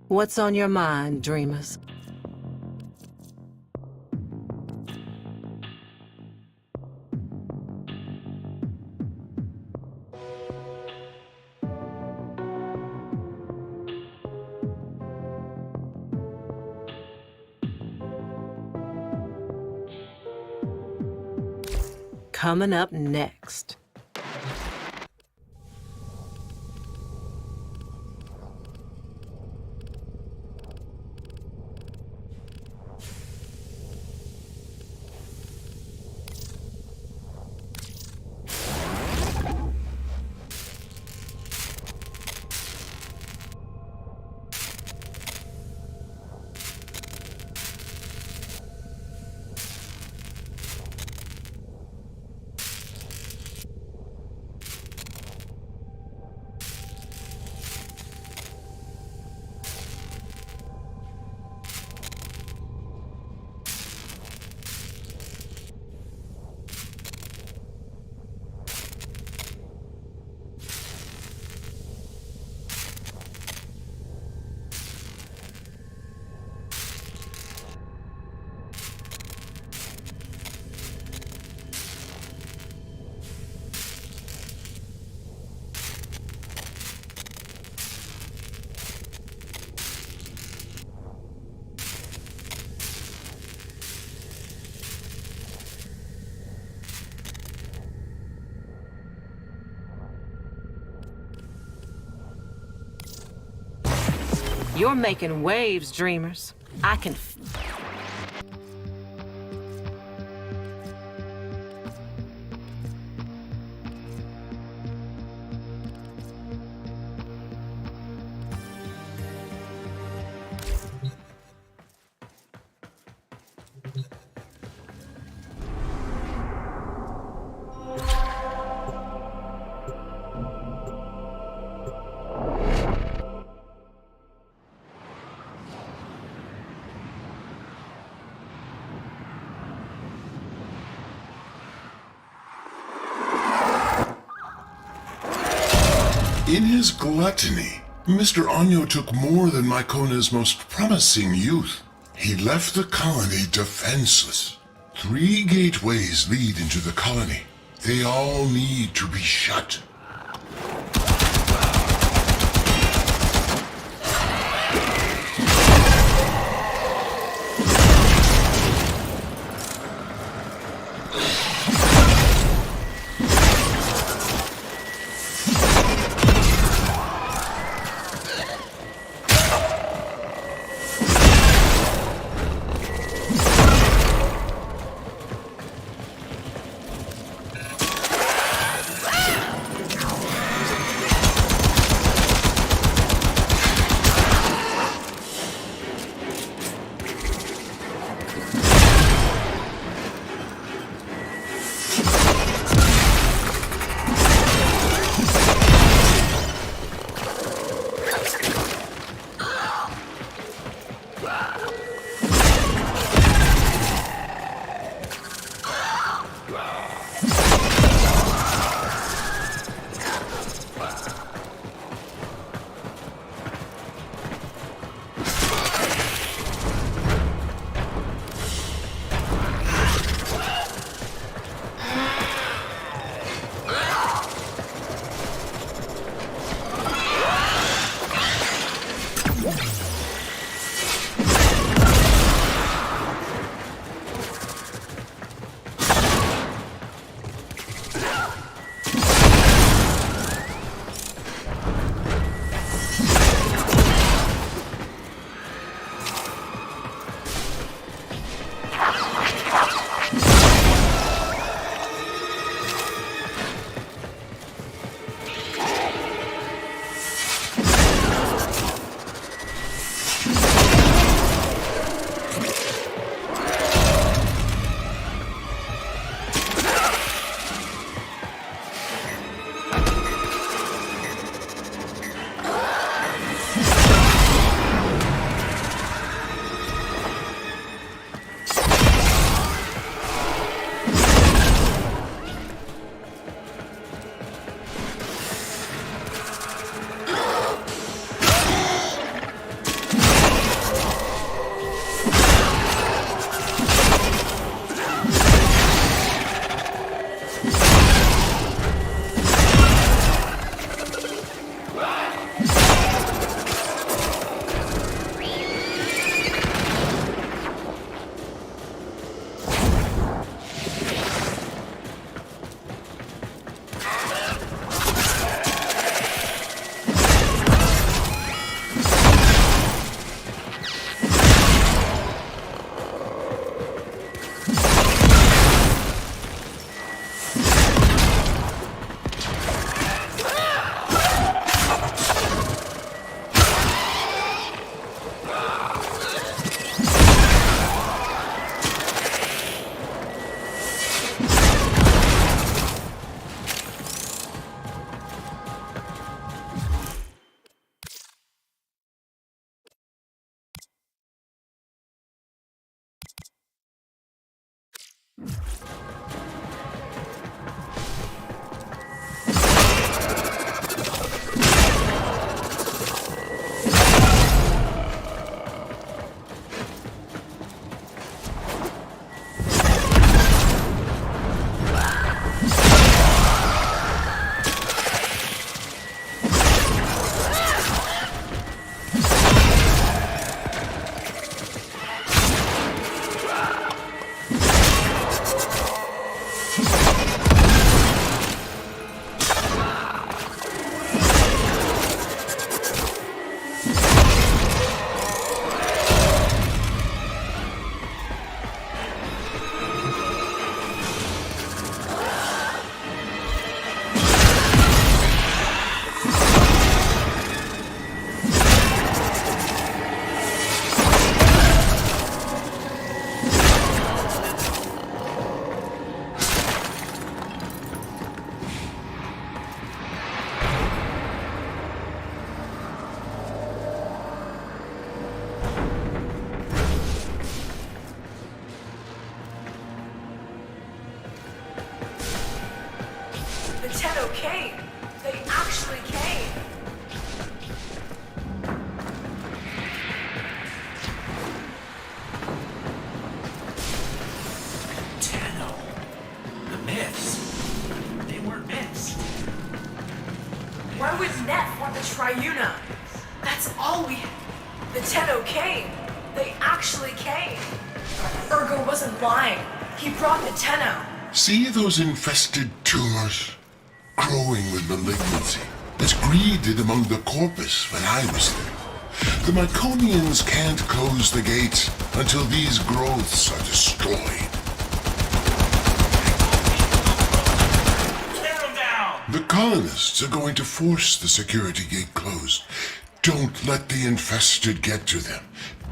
What's on your mind, dreamers? Coming up next. You're making waves, dreamers. I can... In his gluttony, Mr. Anyo took more than Mykona's most promising youth. He left the colony defenseless. 3 gateways lead into the colony. They all need to be shut. came. They actually came. Tenno. The myths. They weren't myths. Why would Neff want the Triuna? That's all we... The Tenno came. They actually came. Ergo wasn't lying. He brought the Tenno. See those infested tumors? Growing with malignancy, as greed did among the corpus when I was there. The Myconians can't close the gates until these growths are destroyed. Tear them down! The colonists are going to force the security gate closed. Don't let the infested get to them.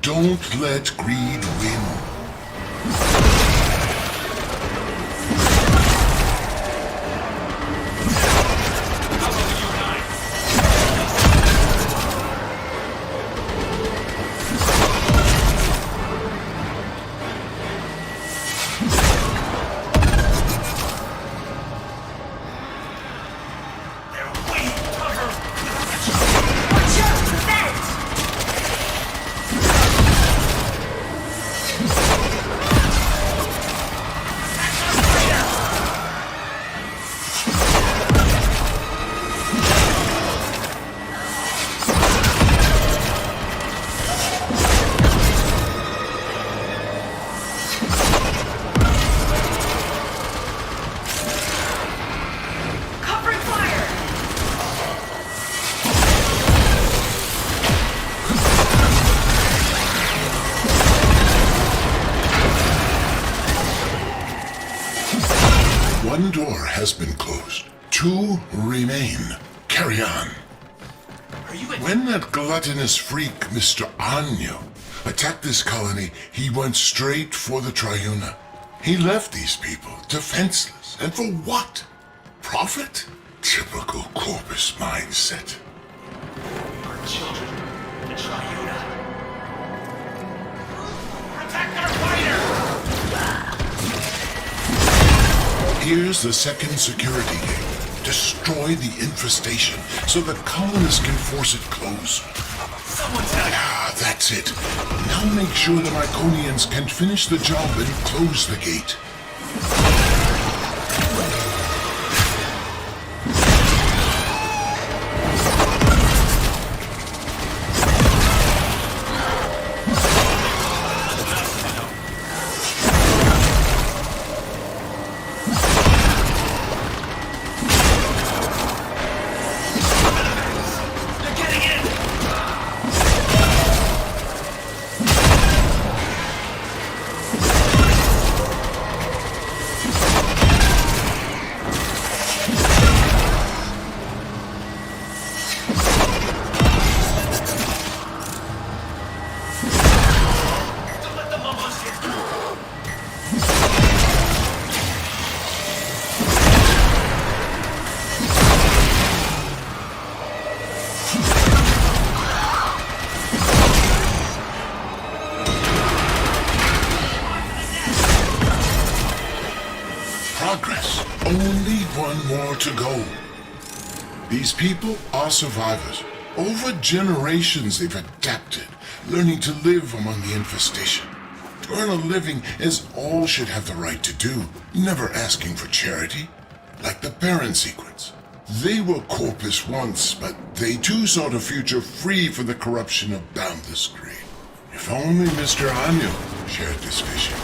Don't let greed win. Watch out! The vent! Covering fire! One door has been closed. Two remain. Carry on. Are you When that gluttonous freak, Mr. Anyo, attacked this colony, he went straight for the Triuna. He left these people defenseless. And for what? Profit? Typical corpus mindset. our children? The Triuna. Protect our fighter! Here's the second security gate. Destroy the infestation so the colonists can force it closed. Someone's gotta... Ah, that's it. Now make sure the Myconians can finish the job and close the gate. They're getting in! Don't let the Mombos get through! Progress. Only one more to go. These people are survivors. Over generations they've adapted, learning to live among the infestation. To earn a living is all should have the right to do, never asking for charity. Like the Baron sequence. They were corpus once, but they too sought a future free from the corruption of boundless greed. If only Mr. Anyo shared this vision.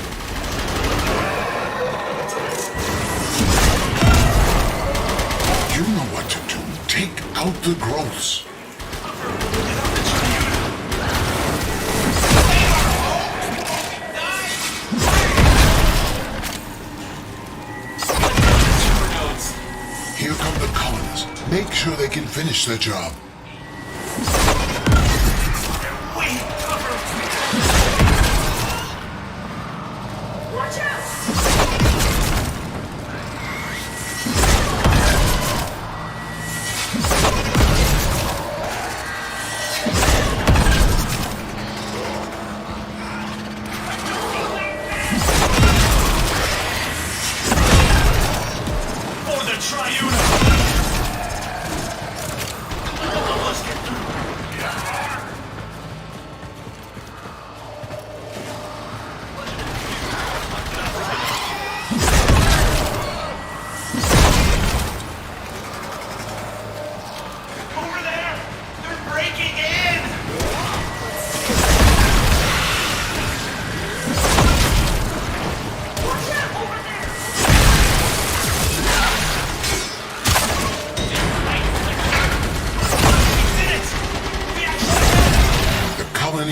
You know what to do. Take out the growths. Here come the colonists. Make sure they can finish their job. Watch out! For the Triuna!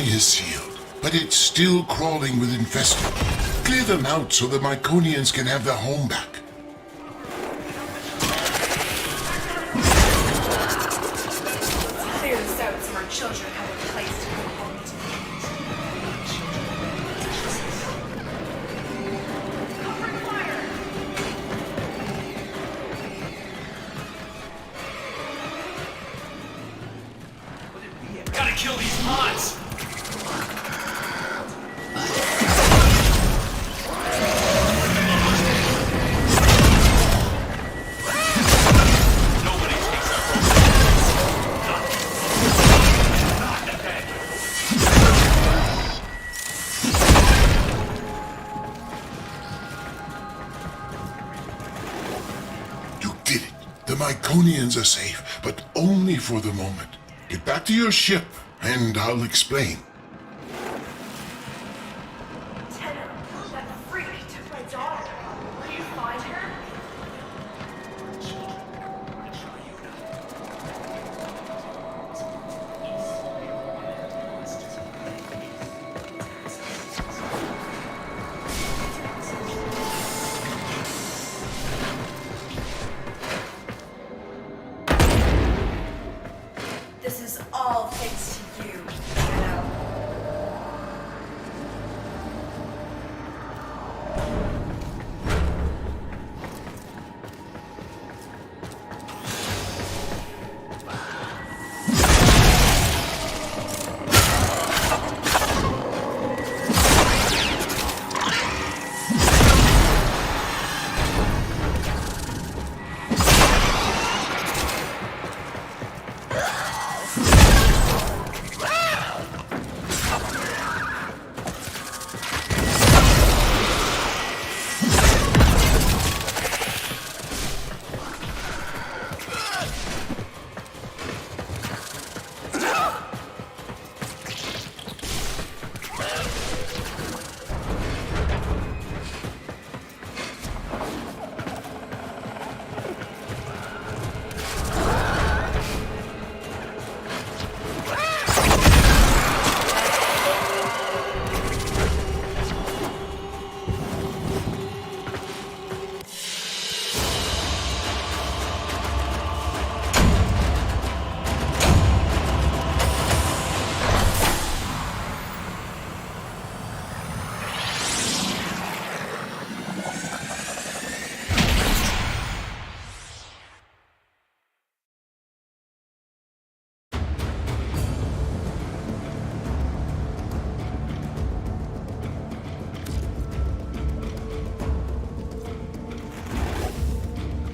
colony is sealed, but it's still crawling with infested. Clear them out so the Myconians can have their home back. Clear this out so our children have a place to go home to. Covering fire! Gotta kill these pods! Nobody takes our Not the head. You did it. The Myconians are safe, but only for the moment. Get back to your ship, and I'll explain. Tenno, that freak took my daughter. Will you find her? This is all thanks to you, Tenno.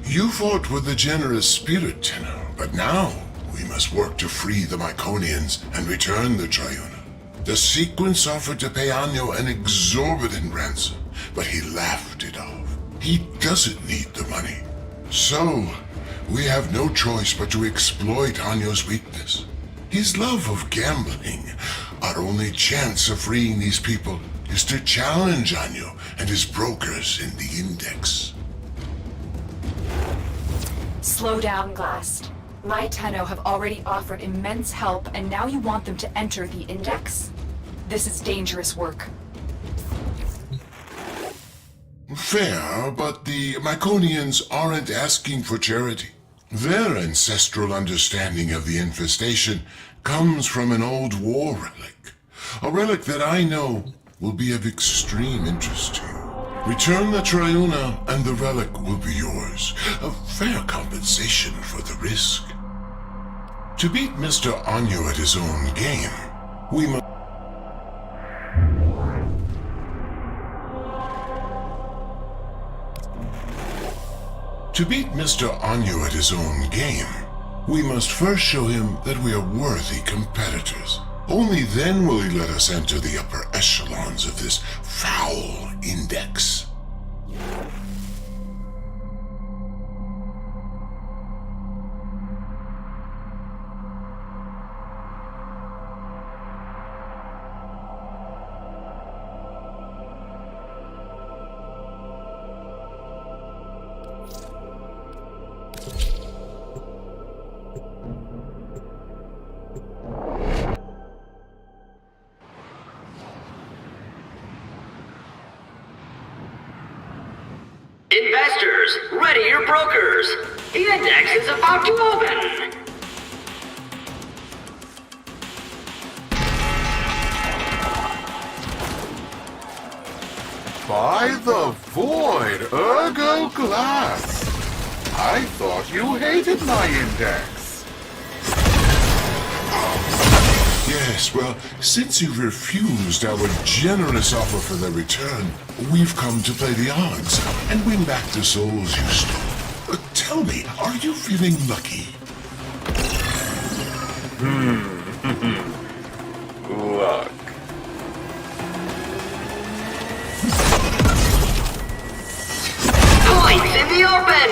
You fought with a generous spirit, Tenno, but now we must work to free the Myconians and return the Triuna. The sequence offered to pay Anyo an exorbitant ransom, but he laughed it off. He doesn't need the money. So, we have no choice but to exploit Anyo's weakness. His love of gambling. Our only chance of freeing these people is to challenge Anyo and his brokers in the Index. Slow down, Glast. My Tenno have already offered immense help, and now you want them to enter the Index? This is dangerous work. Fair, but the Myconians aren't asking for charity. Their ancestral understanding of the infestation comes from an old war relic. A relic that I know will be of extreme interest to you. Return the Triuna and the relic will be yours. A fair compensation for the risk. To beat Mr. Anyo at his own game, we must... To beat Mr. Anyo at his own game, we must first show him that we are worthy competitors. Only then will he let us enter the upper echelons of this foul index. Investors, ready your brokers. The index is about to open. By the void, ergo glass. I thought you hated my index. Yes, well, since you've refused our generous offer for the return, we've come to play the odds and win back the souls you stole. Tell me, are you feeling lucky? Luck. Points in the open!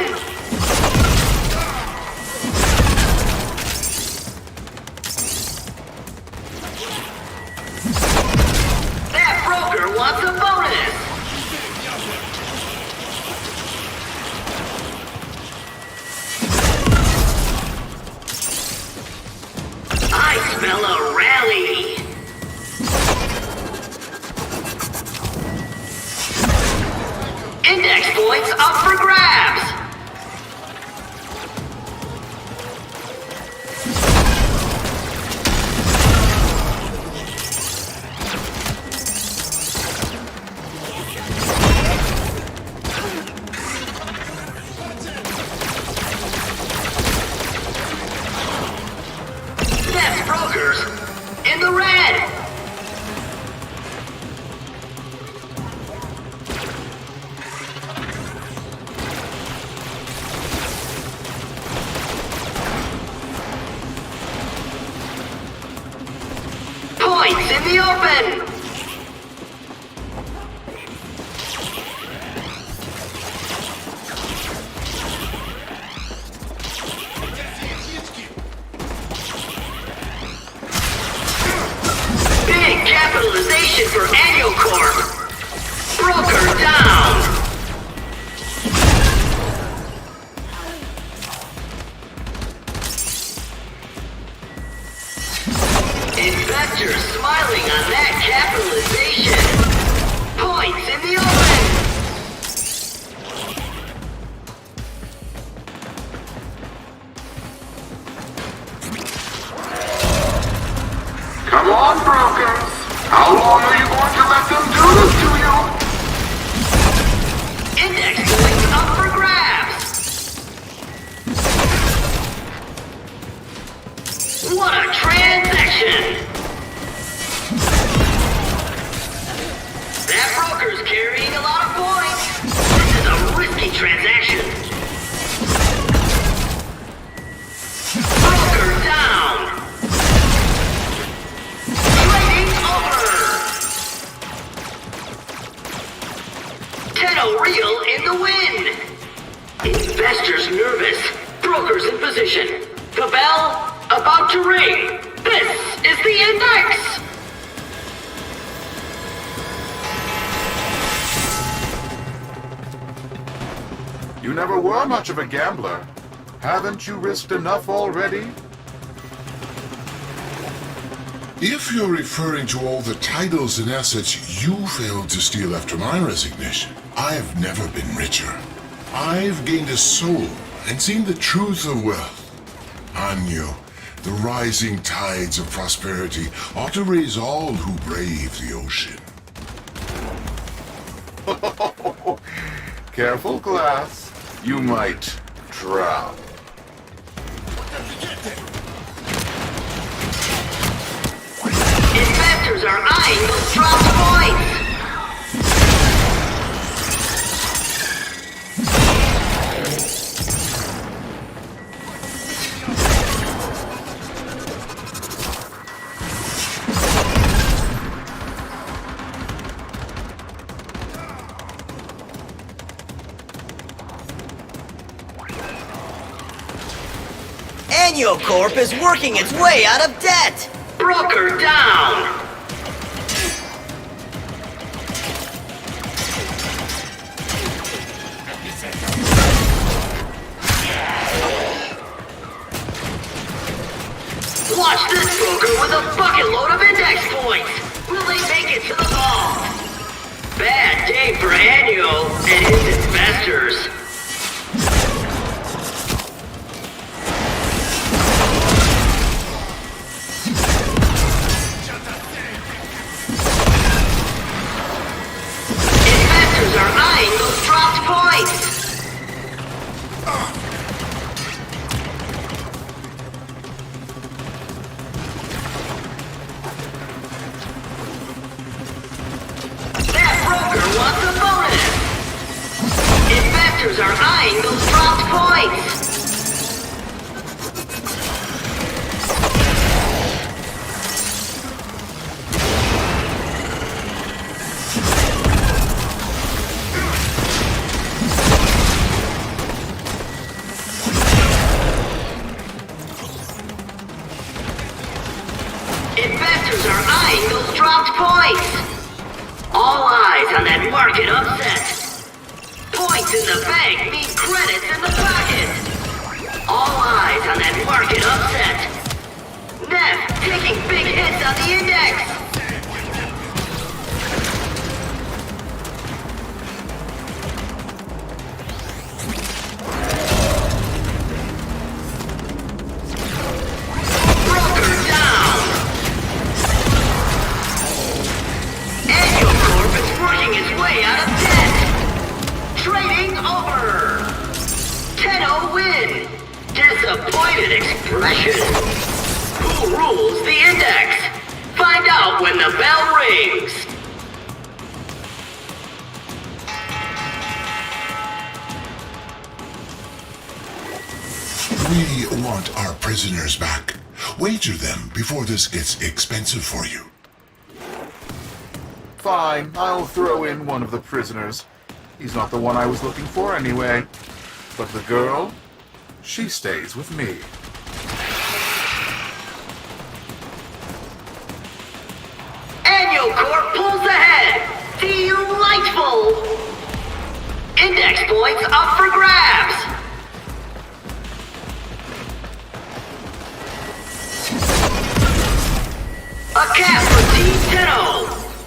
That broker wants a bonus! I smell a rally! Index points up for grabs! That's brokers in the red! Points in the open! Big capitalization for Annual Corp! Broker down! Investors smiling on that capitalization. Points in the open. Come on, brokers. How long are you going to let them do this to you? Index points up for grabs. What a transaction! That broker's carrying a lot of points. This is a risky transaction. Broker down. Trading over. Tenno real in the win. Investors nervous. Brokers in position. The bell about to ring. This is the index. You never were much of a gambler. Haven't you risked enough already? If you're referring to all the titles and assets you failed to steal after my resignation, I've never been richer. I've gained a soul and seen the truth of wealth. Anyo, the rising tides of prosperity ought to raise all who brave the ocean. Careful, Glass. You might drown. Investors are eyeing those drop points. Annual Corp is working its way out of debt! Broker down. Watch this broker with a bucket load of index points. Will they make it to the ball? Bad day for Annual and his investors. Investors are eyeing those dropped points. Investors are eyeing those dropped points. All eyes on that market upset. Points in the bank mean credits in the pocket. All eyes on that market upset. Neff taking big hits on the index. Disappointed expression. Who rules the index? Find out when the bell rings. We want our prisoners back. Wager them before this gets expensive for you. Fine, I'll throw in one of the prisoners. He's not the one I was looking for anyway. But the girl? She stays with me. Annual Corp pulls ahead. Delightful. Index points up for grabs. A cap for Team Tenno.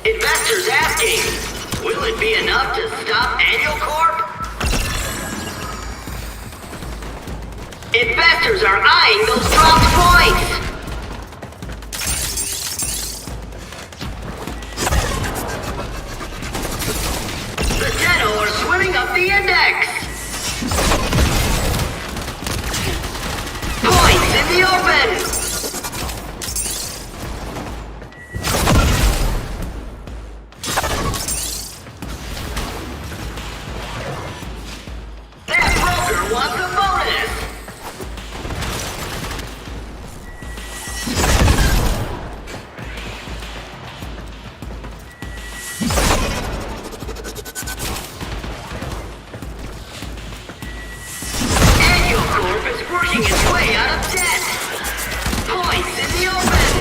Investors asking, will it be enough to stop Annual Corp? Investors are eyeing those dropped points! The Tenno are swimming up the index! Points in the open! That broker wants a bonus! Working its way out of debt. Points in the open.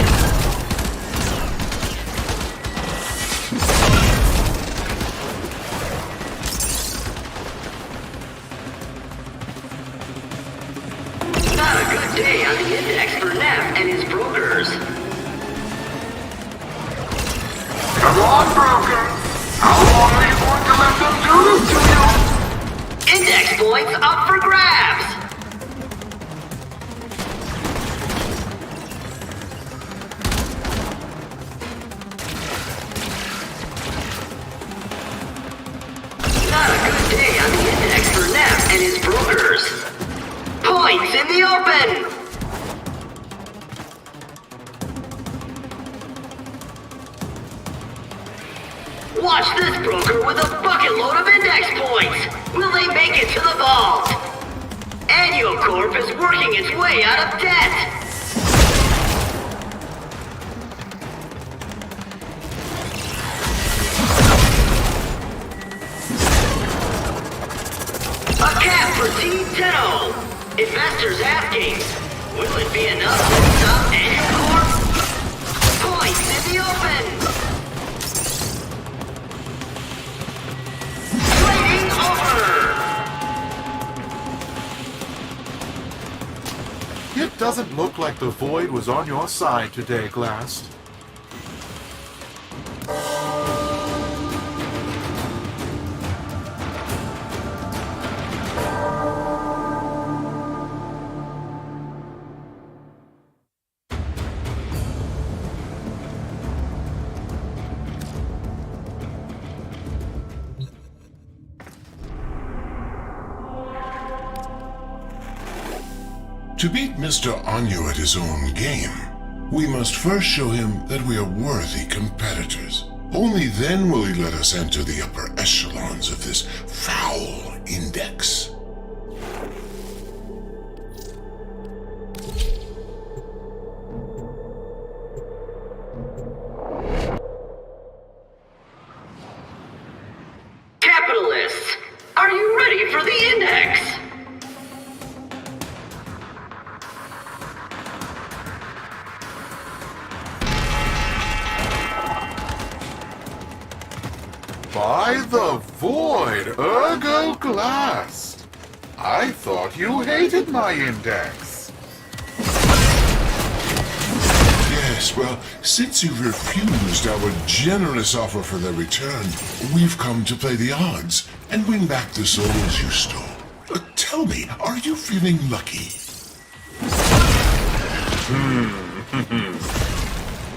Not a good day on the index for Neff and his brokers. Come on, broker. How long are you going to let them do this to you? Index points up for grabs. Not a good day on the index for Neff and his brokers. Points in the open! Watch this broker with a bucket load of index points! Will they make it to the vault? Annual Corp is working its way out of debt! A cap for Team Tenno! Investors asking, will it be enough to stop Annual Corp? Points in the open! Trading over! It doesn't look like the Void was on your side today, Glast. To beat Mr. Anyo at his own game, we must first show him that we are worthy competitors. Only then will he let us enter the upper echelons of this foul index. Capitalists, are you ready for the index? By the void, ergo glass. I thought you hated my index. Yes, well, since you've refused our generous offer for their return, we've come to play the odds and win back the souls you stole. Tell me, are you feeling lucky?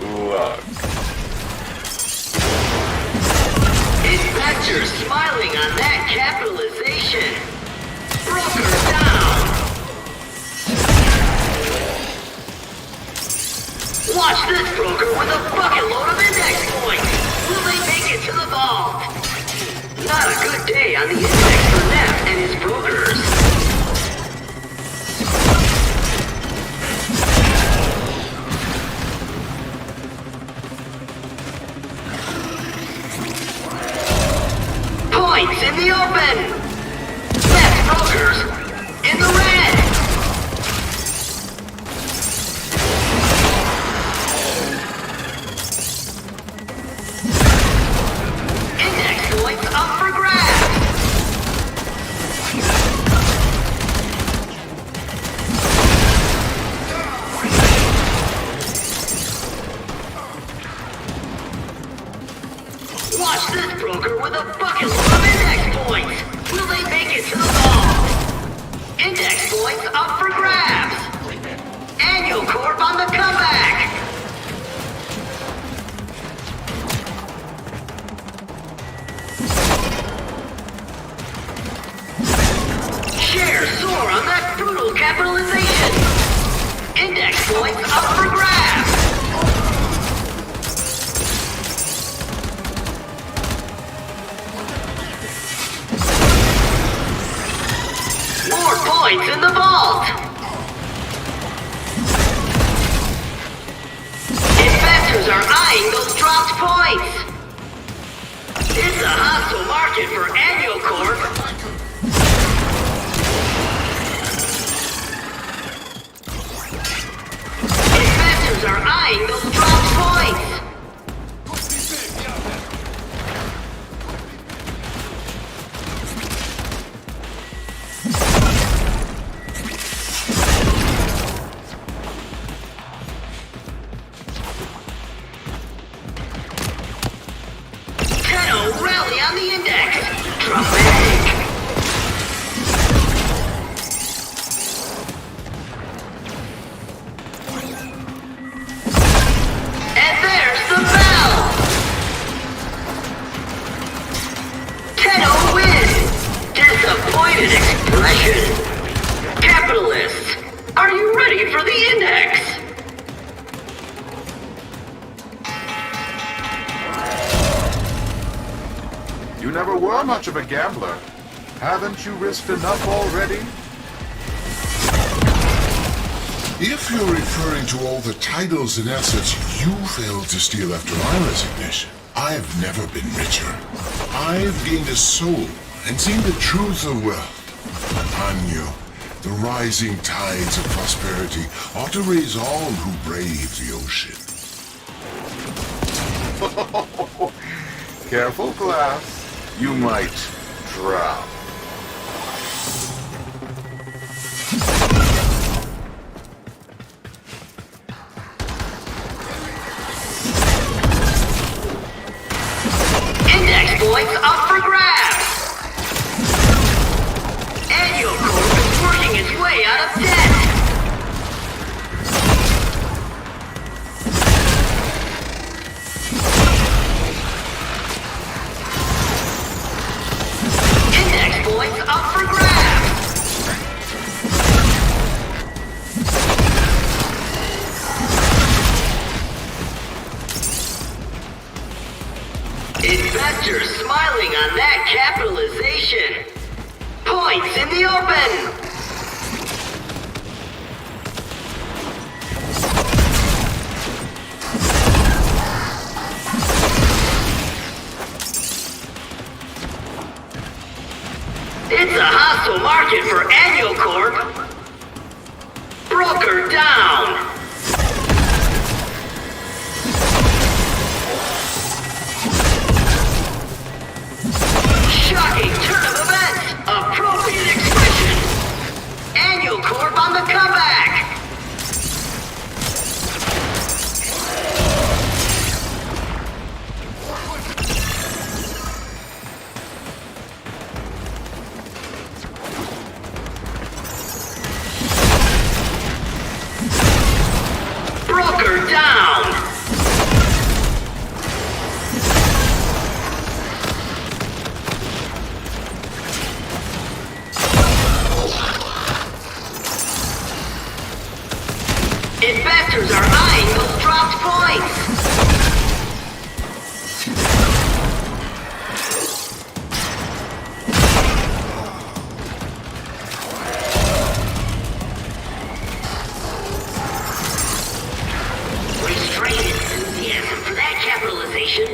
Look. Investors smiling on that capitalization. Broker down. Watch this broker with a bucket load of index points. Will they make it to the vault? Not a good day on the index for Neff and his brokers. Points in the open! Neff brokers in the red! Index points up for grabs! Watch this broker with a bucket load of index points! Will they make it to the vault? Index points up for grabs! Annual Corp on the comeback! Shares soar on that brutal capitalization! Index points up for grabs! More points in the vault! Investors are eyeing those dropped points! It's a hostile market for Annual Corp! Investors are eyeing those dropped points! Rally on the index! Dramatic! And there's the bell! Tenno wins! Disappointed expression! Capitalists, are you ready for the index? You never were much of a gambler. Haven't you risked enough already? If you're referring to all the titles and assets you failed to steal after my resignation, I've never been richer. I've gained a soul and seen the truth of wealth. Anyo, the rising tides of prosperity ought to raise all who brave the ocean. Careful, Glass. You might drown. Index points up for grabs! Annual Corp is working its way out of debt! Index points up for grabs! Investors smiling on that capitalization. Points in the open. It's a hostile market for Annual Corp. Broker down. Shocking turn of events. Appropriate expression. Annual Corp on the comeback. Broker down! Investors are eyeing those dropped points! Restrained enthusiasm for that capitalization.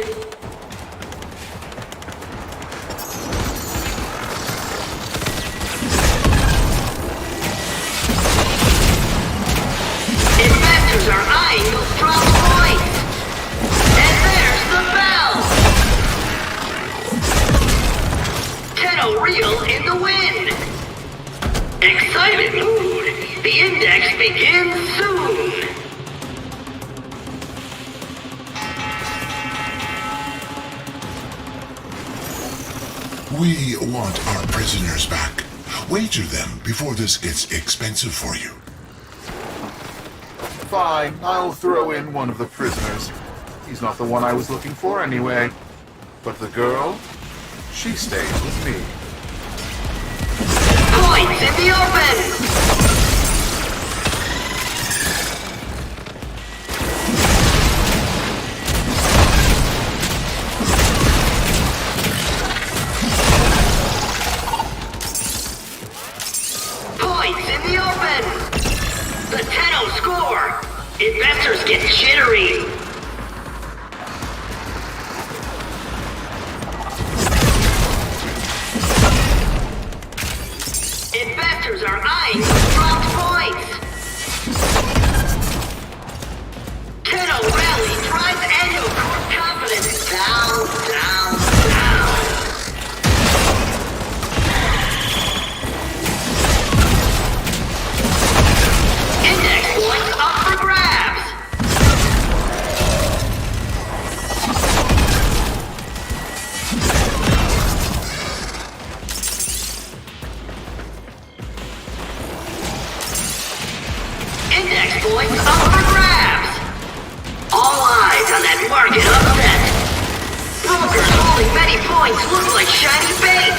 Investors are eyeing those dropped points. And there's the bell. Tenno Real in the wind. Excited mood. The index begins soon. We want our prisoners back. Wager them before this gets expensive for you. Fine, I'll throw in one of the prisoners. He's not the one I was looking for anyway. But the girl, she stays with me. Points in the open! Points in the open! The Tenno score! Investors get jittery! Investors are eyeing those dropped points! Tenno rally drives Annual Corp confidence down, down, down! Index points up for grabs! Index points up for grabs! All eyes on that market upset! Brokers holding many points look like shiny bait!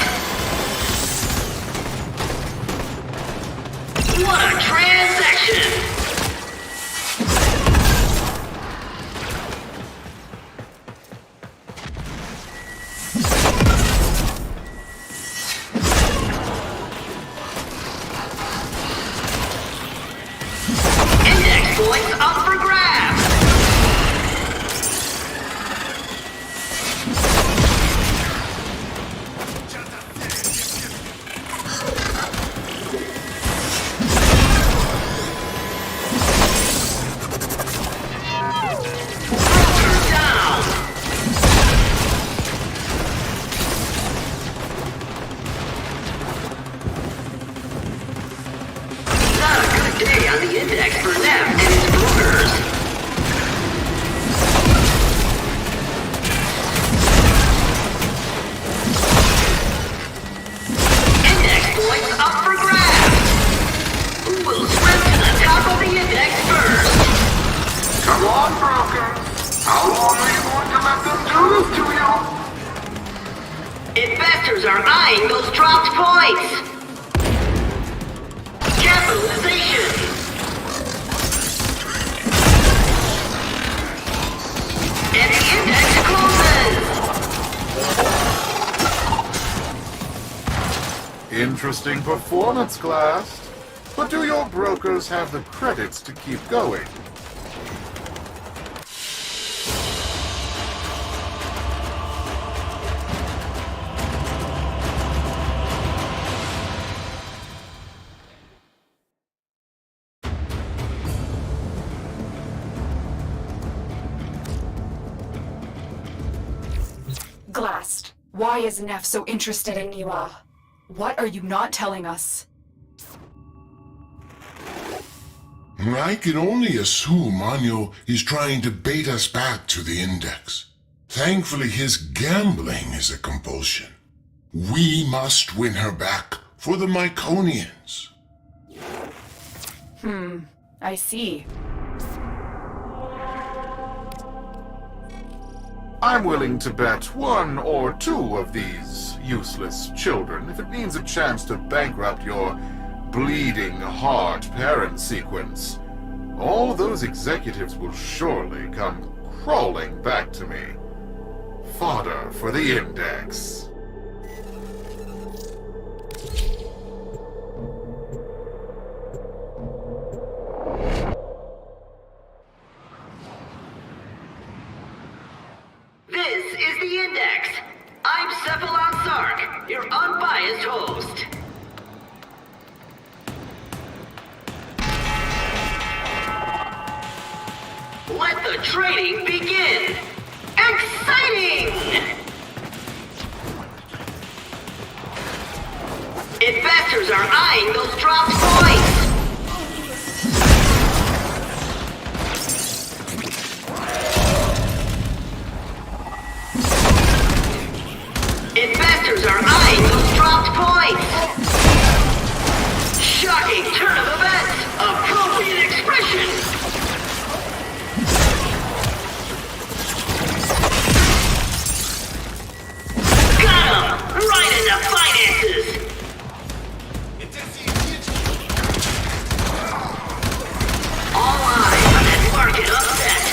What a transaction! Index points up for grabs! Broker down! Not a good day on the index for them and its brokers. Index points up for grabs. Who will swim to the top of the index first? Come on, broker. How long are you going to let them do this to you? Investors are eyeing those dropped points. Capitalization. And the index closes. Interesting performance, Glass. But do your brokers have the credits to keep going? Glast, why is Neff so interested in Niwa? What are you not telling us? I can only assume Anyo is trying to bait us back to the Index. Thankfully, his gambling is a compulsion. We must win her back for the Myconians. I see. I'm willing to bet one or two of these useless children if it means a chance to bankrupt your bleeding heart parent sequence. All those executives will surely come crawling back to me. Fodder for the Index. This is the Index. I'm Cephalon Sark, your unbiased host. Let the trading begin! Exciting! Investors are eyeing those dropped points! Investors are eyeing those dropped points! Shocking turn of events! Appropriate expression! Right in the finances! All eyes on that market upset!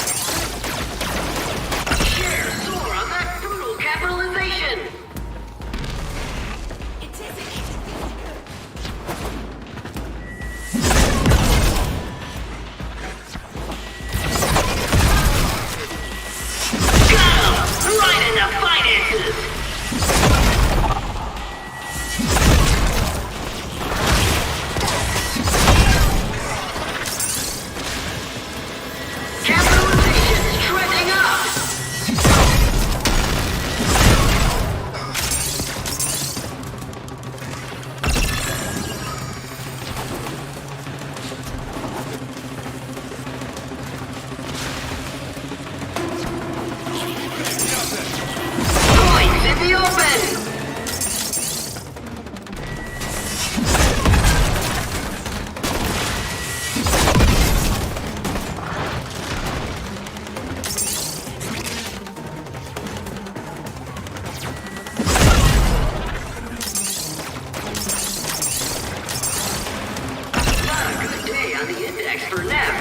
Shares soar on that brutal capitalization! Got him! Right in the finances!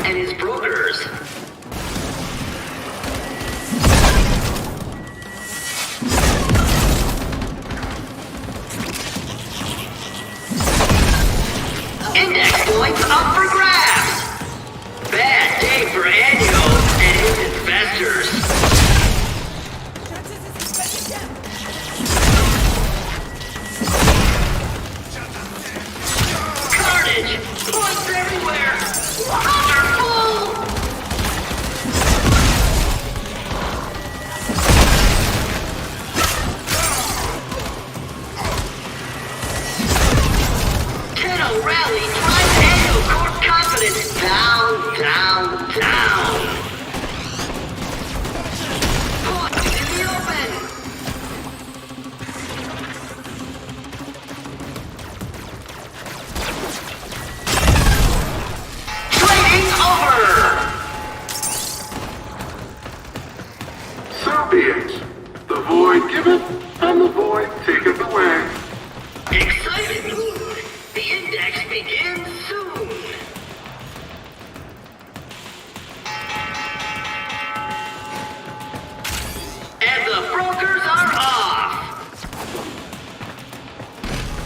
And his brokers. Index points up for grabs. Bad day for Anyo and his investors. Carnage! Points everywhere! Wonderful! Tenno rally drives Anyo Corp confidence down, down, down. Points in the open. So be it. The void giveth, and the void taketh away. Excited mood. The Index begins soon. And the brokers are off.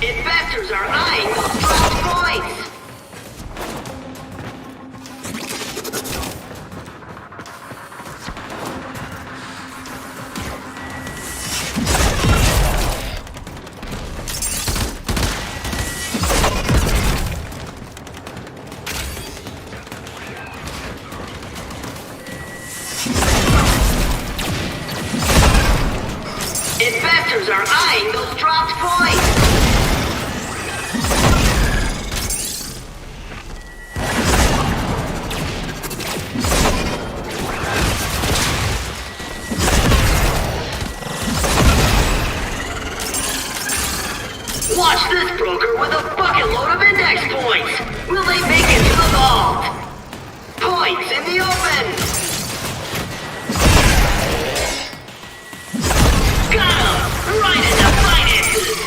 Investors are Investors are eyeing those dropped points. Watch this broker with a bucket load of index points. Will they make it to the vault? Points in the open. Got him! Right into finances!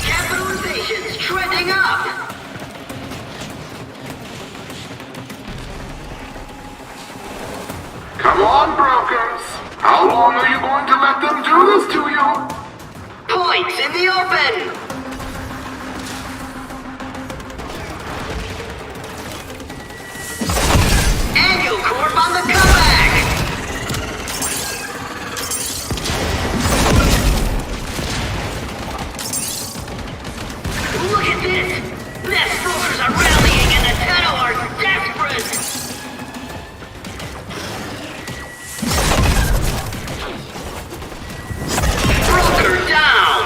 Capitalization's trending up! Come on, brokers. How long are you going to let them do this to you? Points in the open! Annual Corp on the comeback! Look at this! Best brokers are rallying and the Tenno are desperate! Broker down!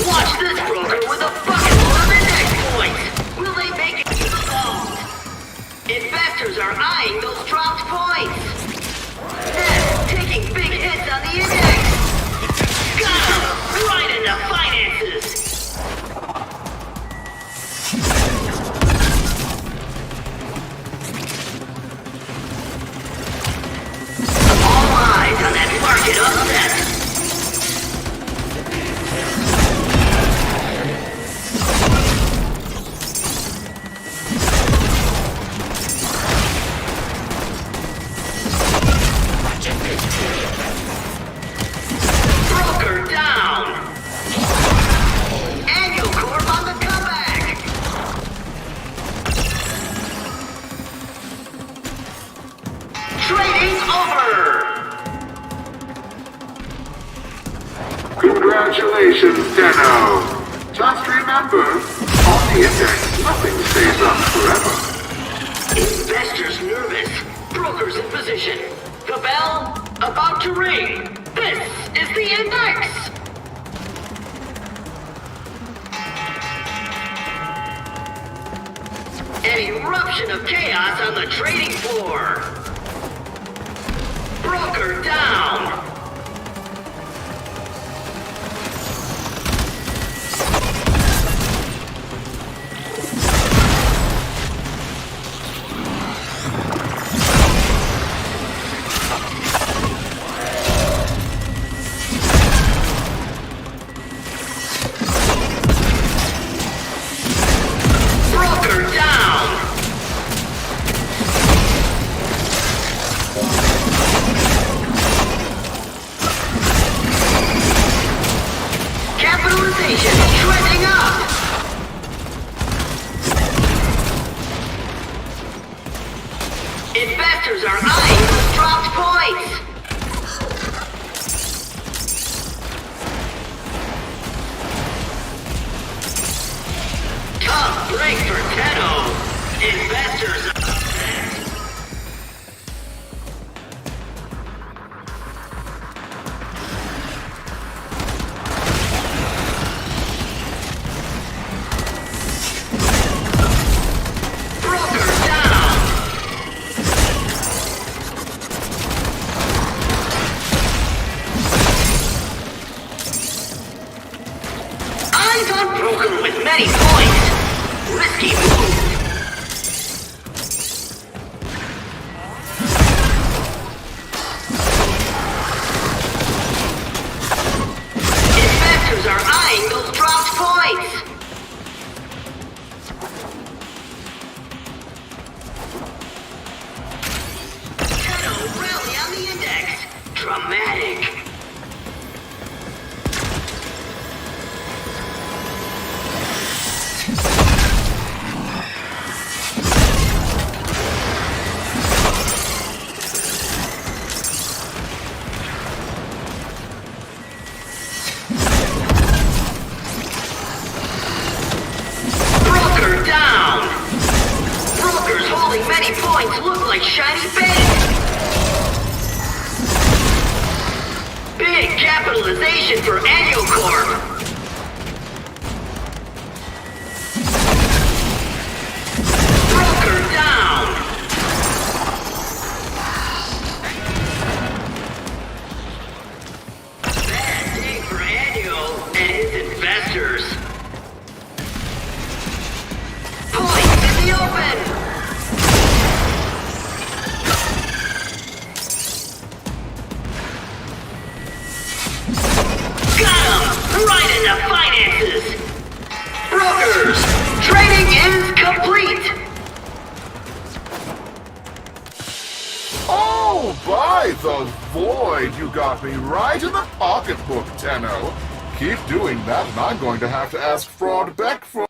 Watch this broker with a bucket load of index points! Will they make it to the vault? Investors are eyeing those dropped points! Nest taking big hits on the index! Got him! Right into finances! All eyes on that market upset! Broker down! Annual Corp on the comeback! Trading over! Congratulations, Tenno. Just remember, on the index, nothing stays up forever. Investors nervous. Brokers in position. The bell about to ring. This is the index! An eruption of chaos on the trading floor. Broker down. Broker down. Capitalization trending up. Investors are eyeing those dropped points. Tough break for Tenno. Investors are broker down. Eyes on broker with many points. Risky move. Investors are eyeing those dropped points. Tenno rally on the index. Dramatic. right into finances. Brokers, trading is complete. Oh, by the void, you got me right in the pocketbook, Tenno. Keep doing that, and I'm going to have to ask Fraud Beck for...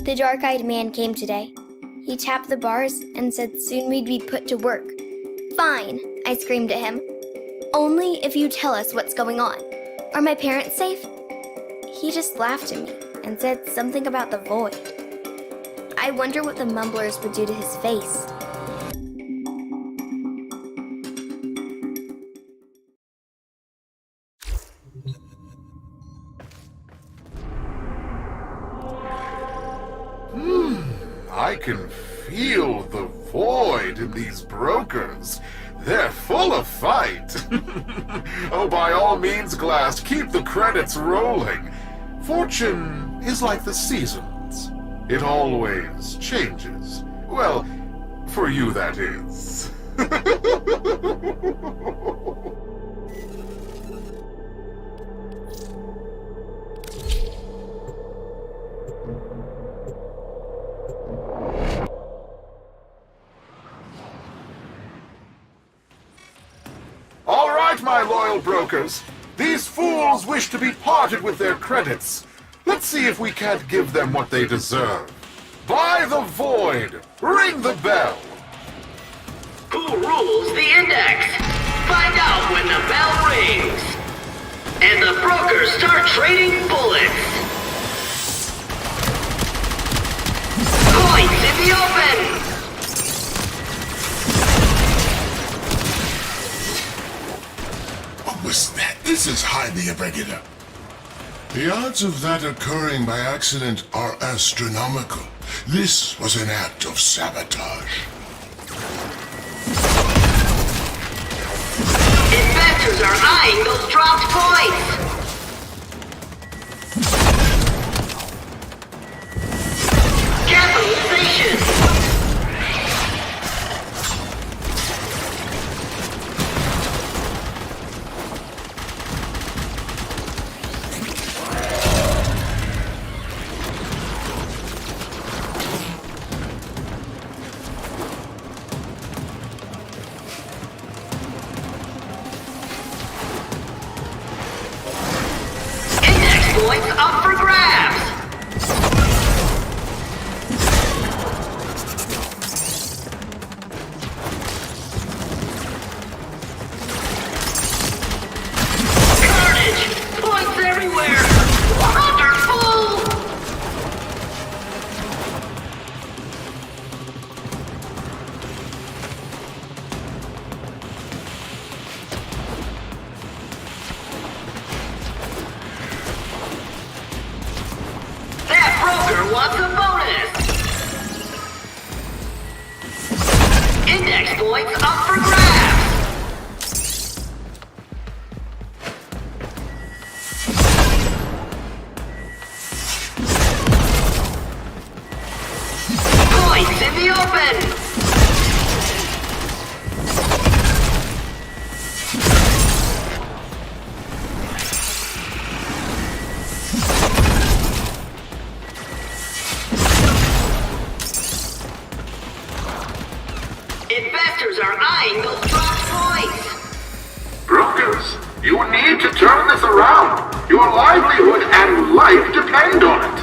The dark-eyed man came today. He tapped the bars and said soon we'd be put to work. Fine, I screamed at him. Only if you tell us what's going on. Are my parents safe? He just laughed at me and said something about the void. I wonder what the mumblers would do to his face. I can feel the void in these brokers. They're full of fight. Oh, by all means, Glass, keep the credits rolling. Fortune is like the seasons. It always changes. Well, for you, that is. All right, my loyal brokers. These fools wish to be parted with their credits. Let's see if we can't give them what they deserve. Buy the void. Ring the bell. Who rules the index? Find out when the bell rings. And the brokers start trading bullets. Coins in the open. What was that? This is highly irregular. The odds of that occurring by accident are astronomical. This was an act of sabotage. Investors are eyeing those dropped points. Capitalization. Points up for grabs! Carnage! Points everywhere! Wonderful! What's a bonus? Index points up for grabs! Points in the open! Investors are eyeing those dropped points. Brokers, you need to turn this around. Your livelihood and life depend on it.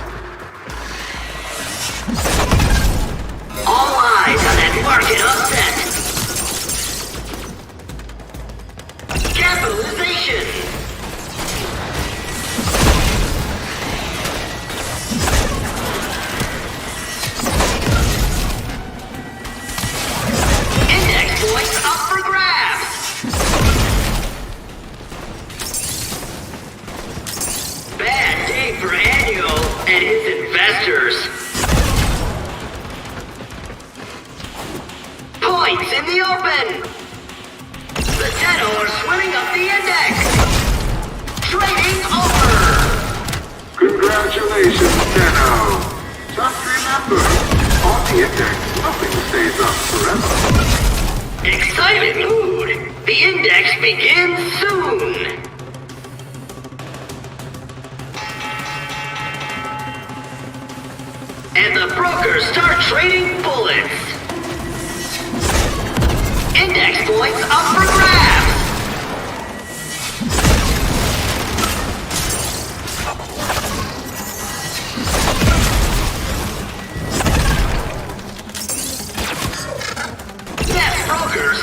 All eyes on that market upset. Capitalization. Points up for grabs! Bad day for annual. Congratulations, Tenno. Just remember, on the index, nothing stays up forever. Excited mood! The index begins soon! And the brokers start trading bullets! Index points up for grabs! Yes, brokers!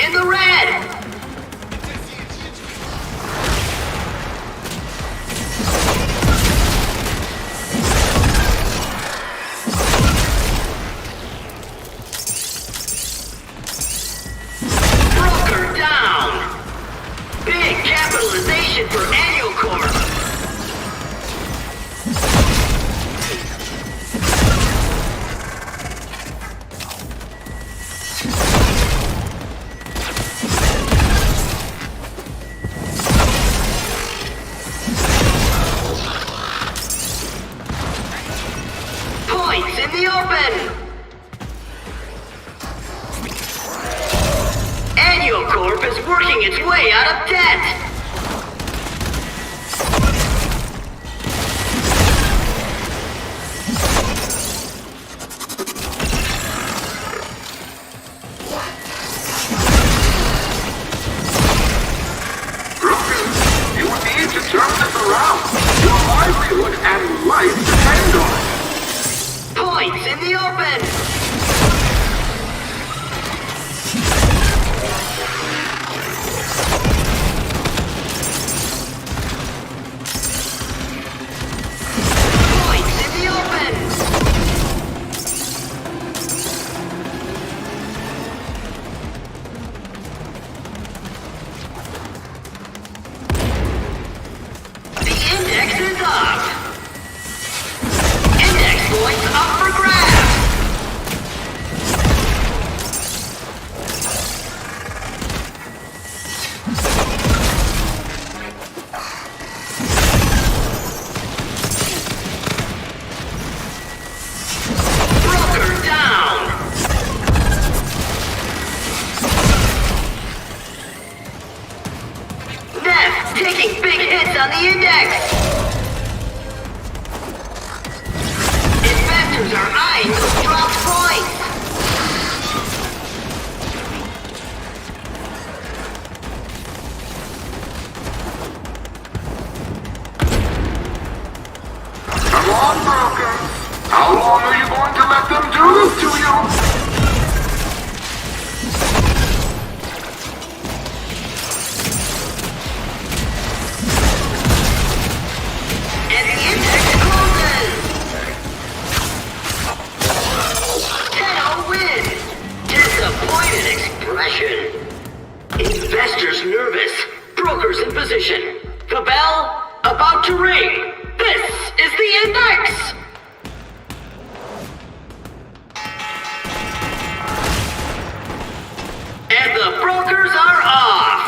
In the red! Broker down! Big capitalization for Annual Corp! Points in the open! Annual Corp is working its way out of debt! Brokers, you need to turn this around. Your livelihood and life depend on it. Points in the open! Points in the open! The index is up! Index points up for grabs! Broker down! Neff taking big hits on the index! Investors are eyeing those dropped points! Come on, brokers. How long are you going to let them do this to you? And the index closes! Tenno wins! Disappointed expression. Investors nervous. Brokers in position. The bell about to ring. This is the index! And the brokers are off!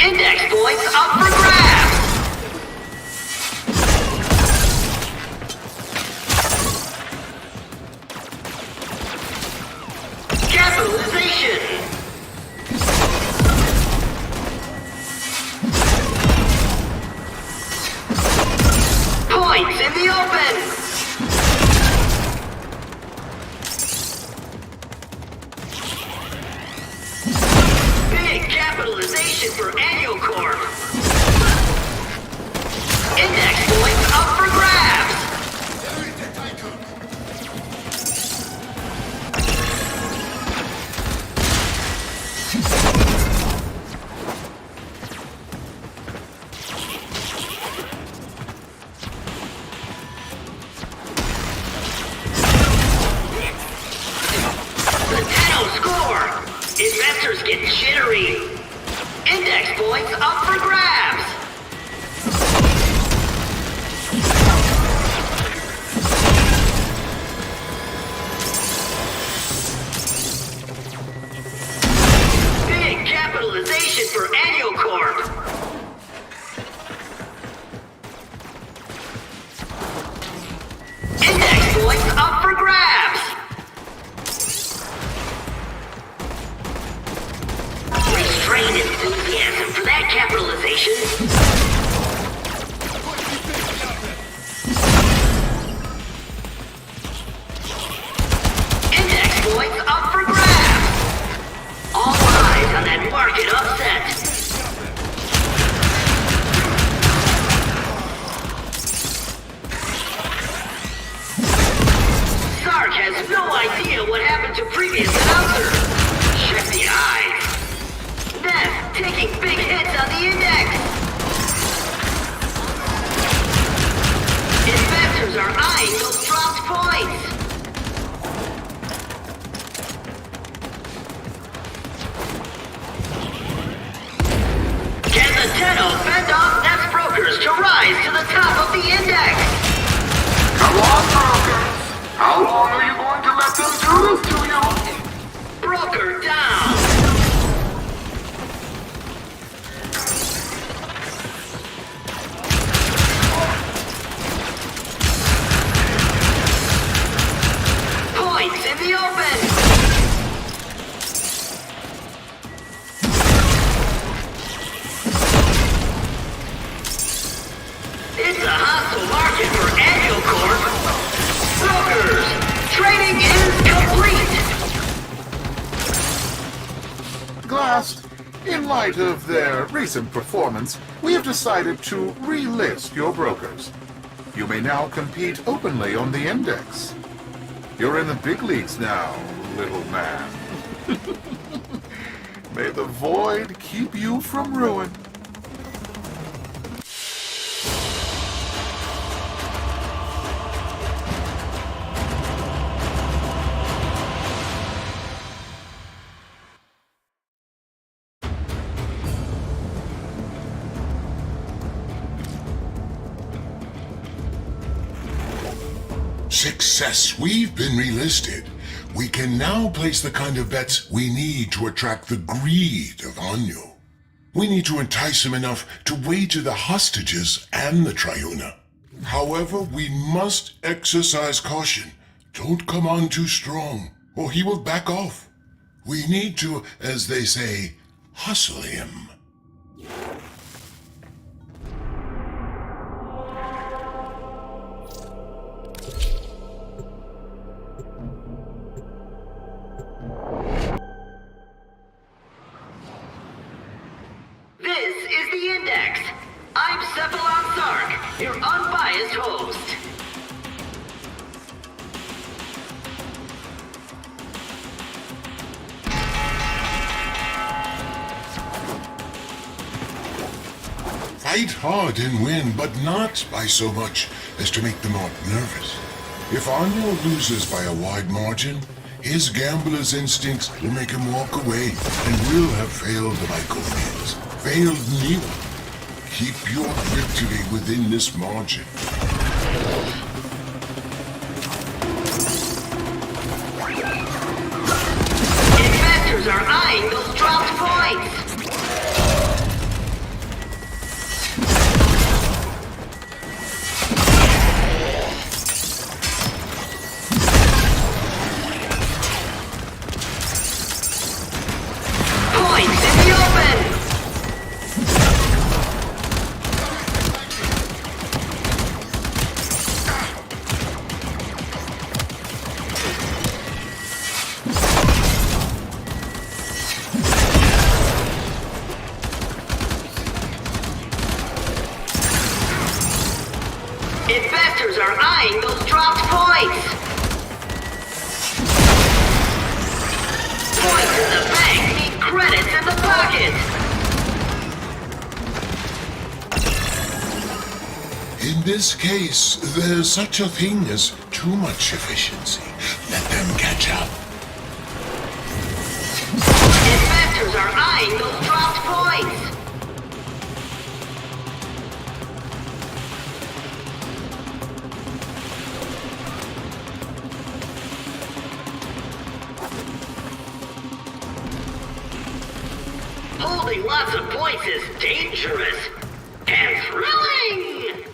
Index points up for grabs! Capitalization! Points in the open! Big capitalization for Annual Corp! Index points up for grabs! The Tenno score! Investors get jittery! Index points up for grabs! Big capitalization for Annual Corp! to previous announcer. Check the eyes. Ness taking big hits on the index. Investors are eyeing those dropped points. Can the Tenno fend off Ness brokers to rise to the top of the index? Come on, brokers. How long are you going to let them do this to you? Broker down. Points in the open. It's a hostile market for Annual Corp. Brokers, trading is complete. Glassed, in light of their recent performance, we have decided to relist your brokers. You may now compete openly on the index. You're in the big leagues now, little man. May the void keep you from ruin. Success. We've been relisted. We can now place the kind of bets we need to attract the greed of Anyo. We need to entice him enough to wager the hostages and the Triuna. However, we must exercise caution. Don't come on too strong, or he will back off. We need to, as they say, hustle him. This is the Index. I'm Cephalon Sark, your unbiased host. Fight hard and win, but not by so much as to make them all nervous. If Anyo loses by a wide margin, his gambler's instincts will make him walk away and will have failed the Myconians. Failed Neo. Keep your victory within this margin. Investors are eyeing those dropped points. Points in the open. Investors are eyeing those dropped points. Points in the bank mean credits in the pocket. In this case, there's such a thing as too much efficiency. Let them catch up. Investors are eyeing those dropped points. Holding lots of points is dangerous and thrilling.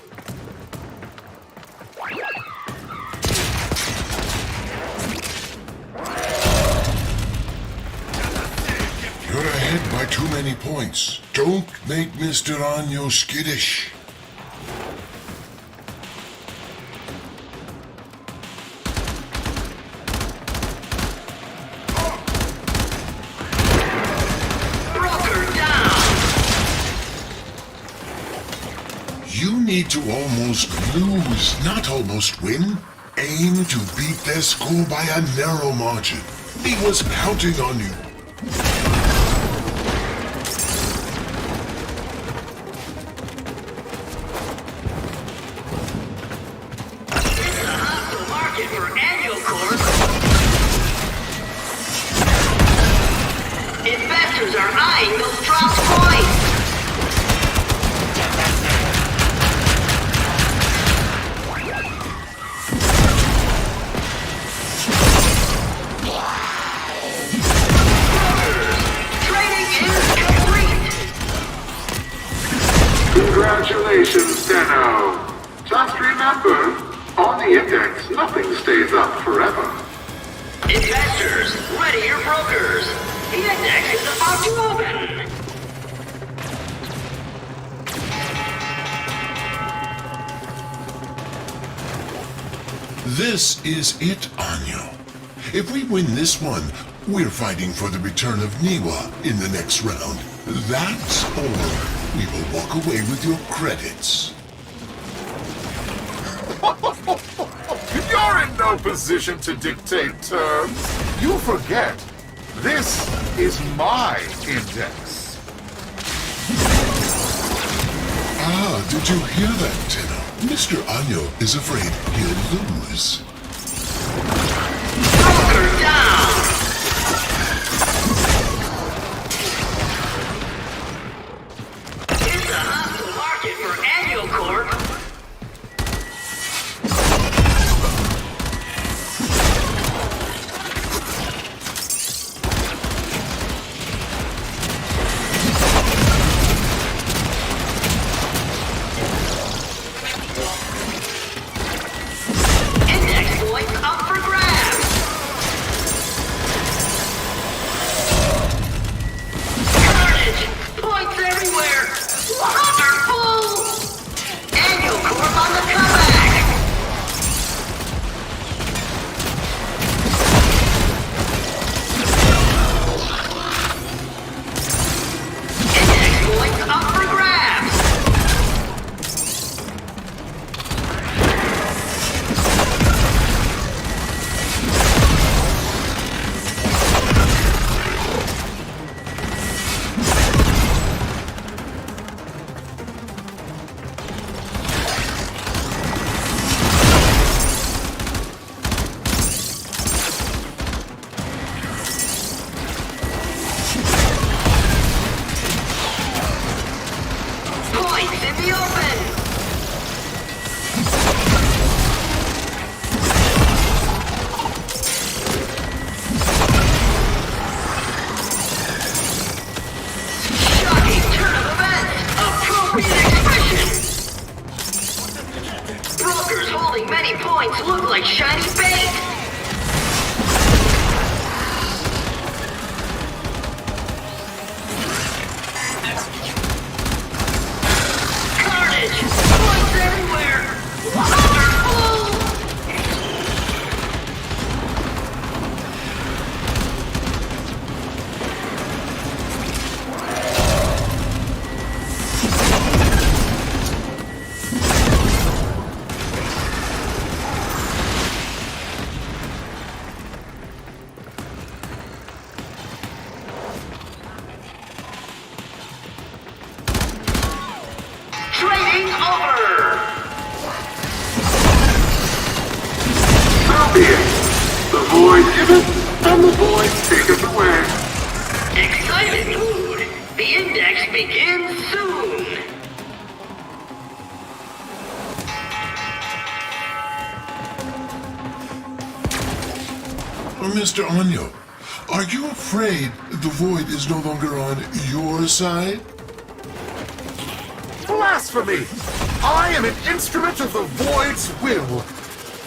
You're ahead by too many points. Don't make Mr. Anyo skittish. Broker down. You need to almost lose, not almost win. Aim to beat their score by a narrow margin. He was counting on you. Market for annual corp. Investors are eyeing those dropped points. Trading is complete. Congratulations, Tenno. Just remember, on the index, nothing stays up forever. Investors, ready your brokers. The index is about to open. This is it, Anyo. If we win this one, we're fighting for the return of Niwa in the next round. That, or we will walk away with your credits. You're in no position to dictate terms. You forget, this is my index. Ah, did you hear that, Tenno? Mr. Anyo is afraid he'll lose. Broker down. It's a hostile market for annual corp. Index points up for grabs. Carnage! Points everywhere! Wonderful! Annual corp on the comeback! Index points up for grabs! Points in the open! Shocking turn of events! Appropriate expression! Brokers holding many points look like shiny bait! Carnage! Points everywhere! Wonderful! Trading over! So be it. The void giveth, and the void taketh away. Excited mood! The index begins soon! Mr. Anyo, are you afraid the void is no longer on your side? Blasphemy! I am an instrument of the void's will.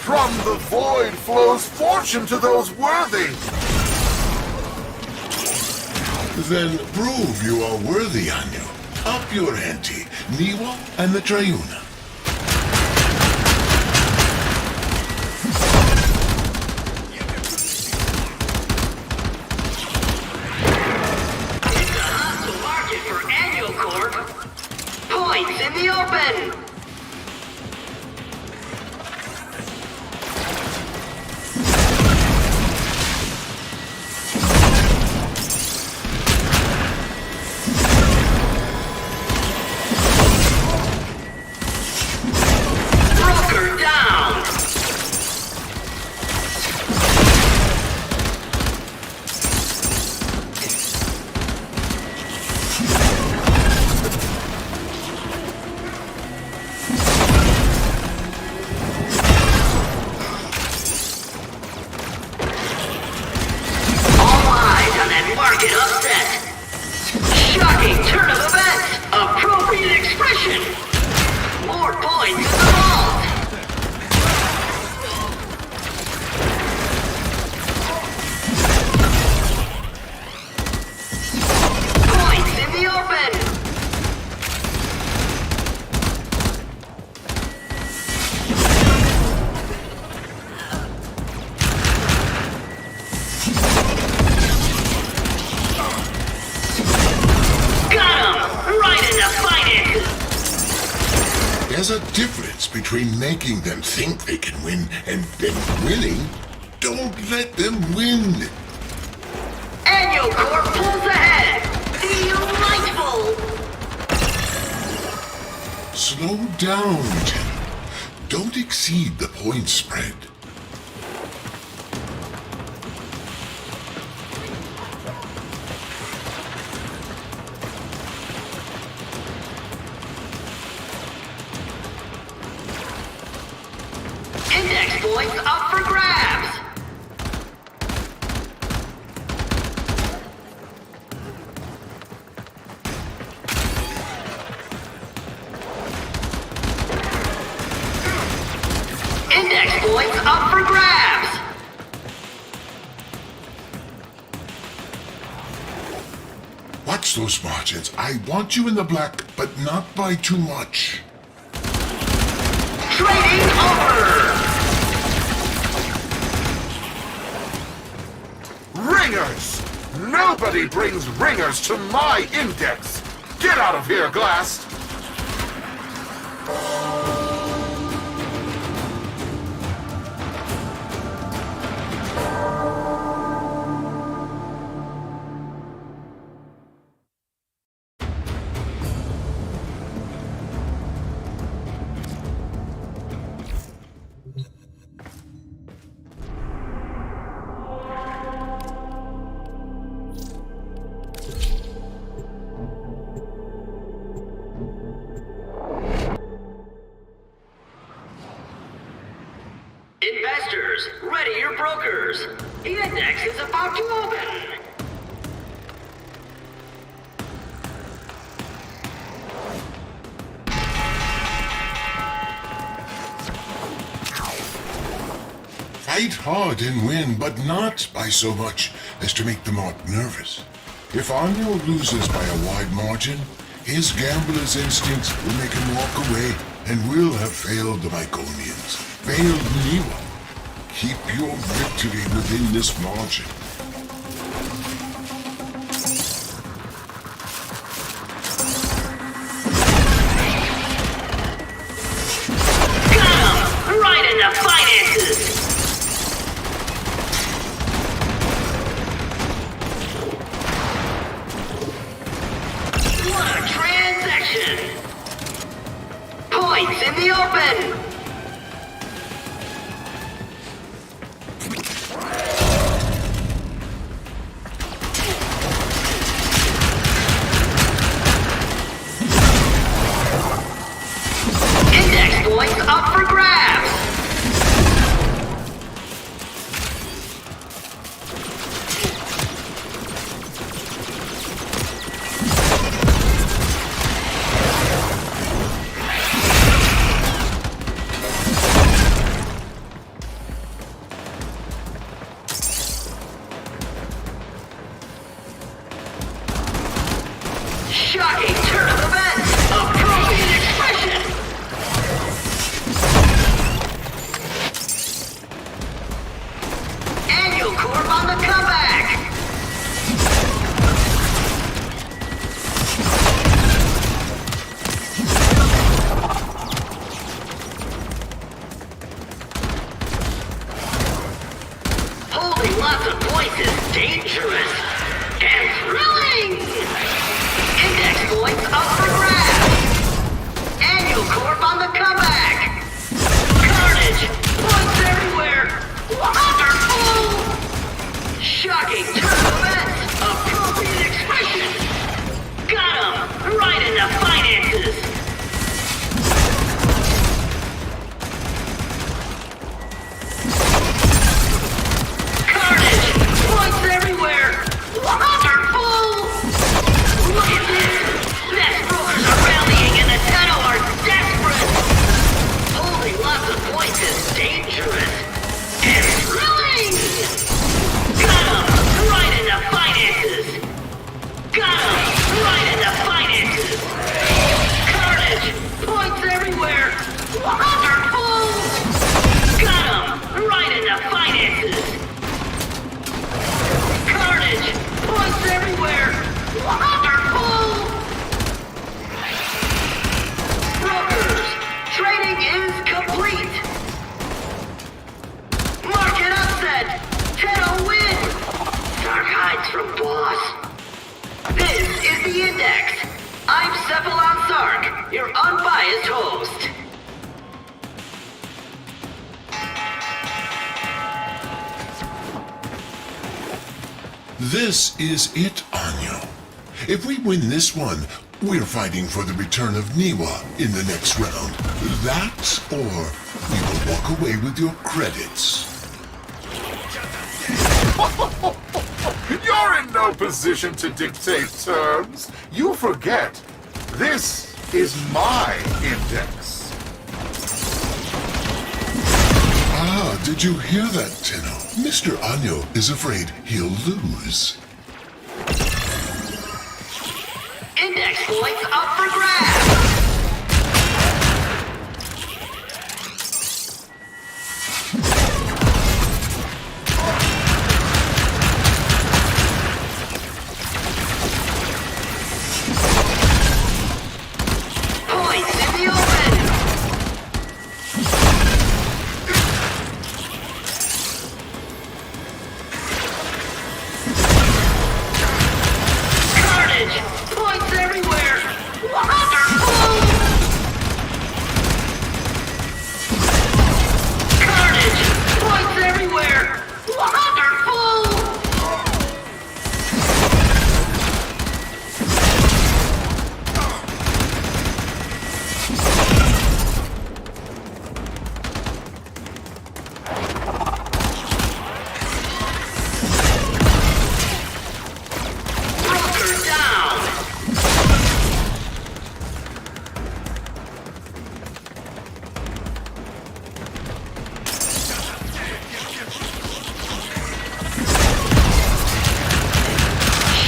From the void flows fortune to those worthy. Then prove you are worthy, Anyo. Up your ante, Niwa and the Triuna. It's a hostile market for annual corp. Points in the open! Points in the vault. Points in the open. There's a difference between making them think they can win and then winning. Don't let them win. Annual Corp pulls ahead. Delightful. Slow down, Tim. Don't exceed the point spread. Index points up for grabs. Index points up for grabs. Watch those margins. I want you in the black, but not by too much. Trading over. Ringers! Nobody brings ringers to my index! Get out of here, Glass! Investors, ready your brokers. The index is about to open. Fight hard and win, but not by so much as to make the mark nervous. If Anyo loses by a wide margin, his gambler's instincts will make him walk away, and we'll have failed the Myconians. Failed Niwa. Keep your victory within this margin. Got him! Right in the finances! What a transaction! Points in the open! Index points up for grabs! Shocking turn of events! Appropriate expression! Annual Corp on the comeback! Holding lots of points is dangerous and thrilling! Index points up for grabs! Annual Corp on the comeback! Carnage! Points everywhere! Wonderful! Shocking turn of events! Appropriate expression! Got him! Right in the finances! Carnage! Points everywhere! Wonderful! Look at this! Best brokers are rallying and the Tenno are desperate! This is it, Anyo. If we win this one, we're fighting for the return of Niwa in the next round. That, or we will walk away with your credits. You're in no position to dictate terms. You forget. This is my index. Ah, did you hear that, Tenno? Mr. Anyo is afraid he'll lose. Index points up for grabs! Points in the open! Carnage! Points everywhere! Wonderful! Carnage! Points everywhere! Wonderful! Broker down!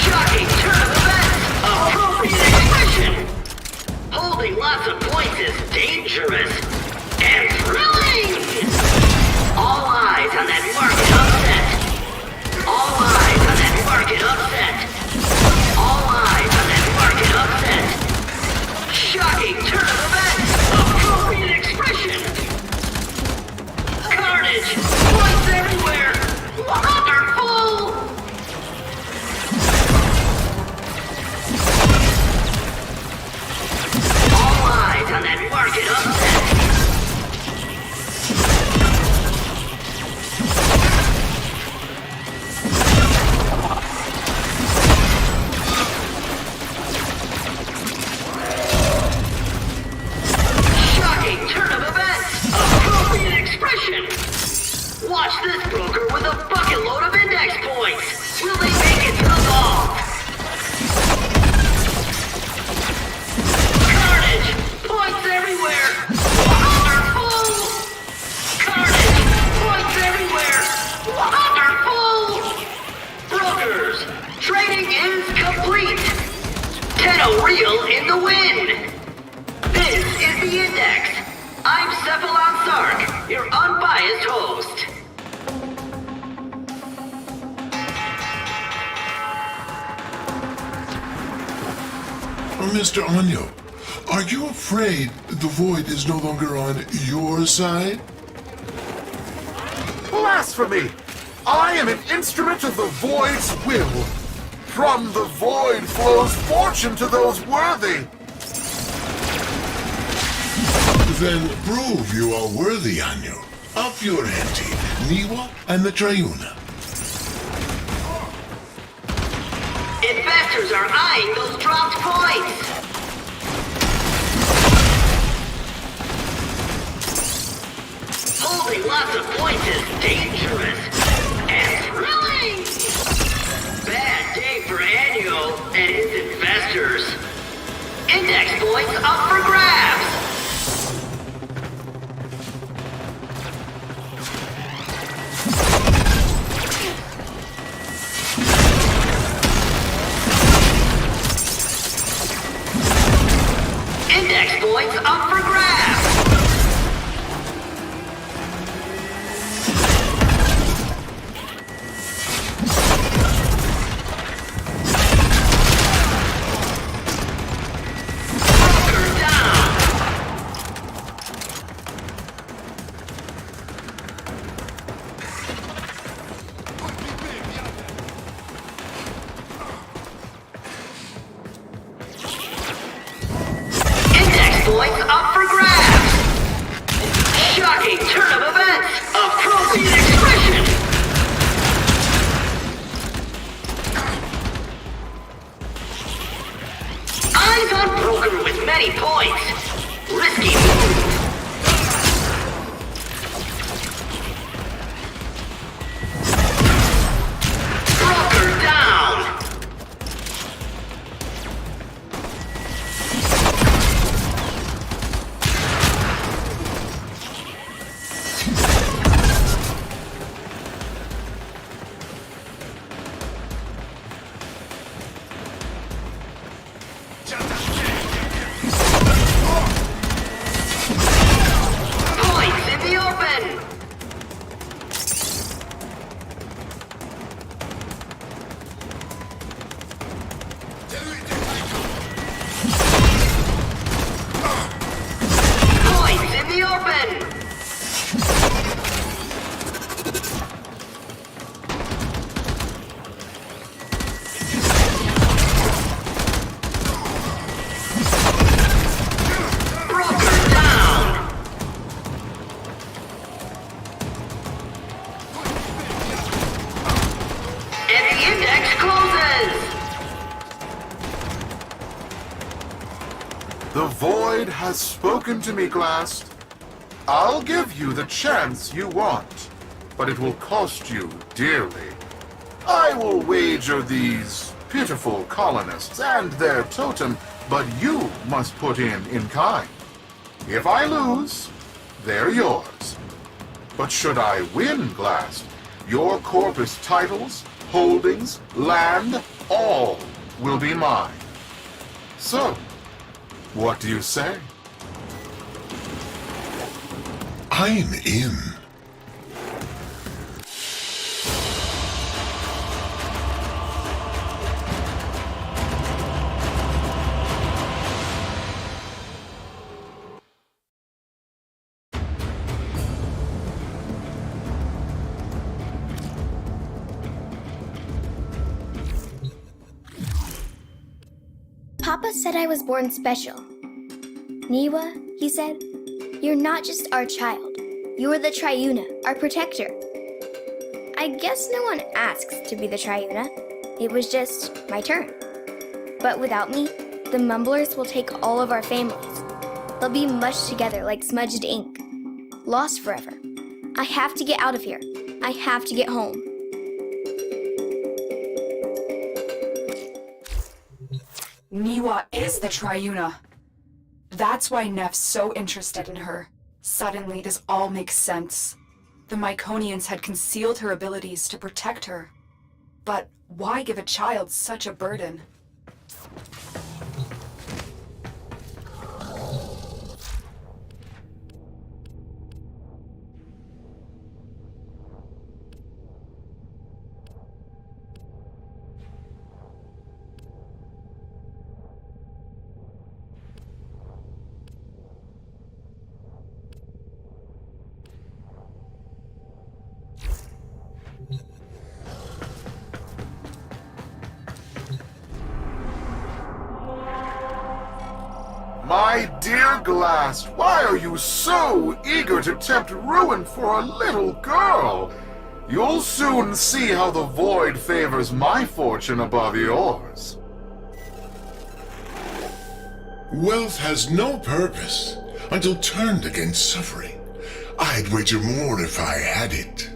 Shocking turn of events! Appropriate expression! Holding lots of points is dangerous and thrilling! All eyes on that market upset! All eyes on that market upset! All eyes on that market upset! Shocking turn of events! Appropriate expression! Carnage! Points everywhere! Wonderful! All eyes on that market upset! Shocking turn of events! Appropriate expression! Watch this broker with a bucket load of index points! Will they make it to the ball? Carnage! Points everywhere! Wonderful! Carnage! Points everywhere! Wonderful! Brokers! Trading is complete! Tenno Real in the win! This is the Index. I'm Cephalon Sark, your unbiased host. Mr. Anyo, are you afraid the Void is no longer on your side? Blasphemy! I am an instrument of the Void's will. From the Void flows fortune to those worthy. Then prove you are worthy, Anyo. Up your ante, Niwa and the Triuna. Investors are eyeing those dropped points. Holding lots of points is dangerous and thrilling. Bad day for Annual and his investors. Index points up for grabs. Index points up for grabs! Broker down! Void has spoken to me, Glass. I'll give you the chance you want, but it will cost you dearly. I will wager these pitiful colonists and their totem, but you must put in kind. If I lose, they're yours. But should I win, Glass, your corpus titles, holdings, land, all will be mine. So, what do you say? I'm in. Papa said I was born special. Niwa, he said, you're not just our child. You're the Triuna, our protector. I guess no one asks to be the Triuna. It was just my turn. But without me, the Mumblers will take all of our families. They'll be mushed together like smudged ink. Lost forever. I have to get out of here. I have to get home. Niwa is the Triuna. That's why Neff's so interested in her. Suddenly, this all makes sense. The Myconians had concealed her abilities to protect her. But why give a child such a burden? My dear Glass, why are you so eager to tempt ruin for a little girl? You'll soon see how the Void favors my fortune above yours. Wealth has no purpose until turned against suffering. I'd wager more if I had it.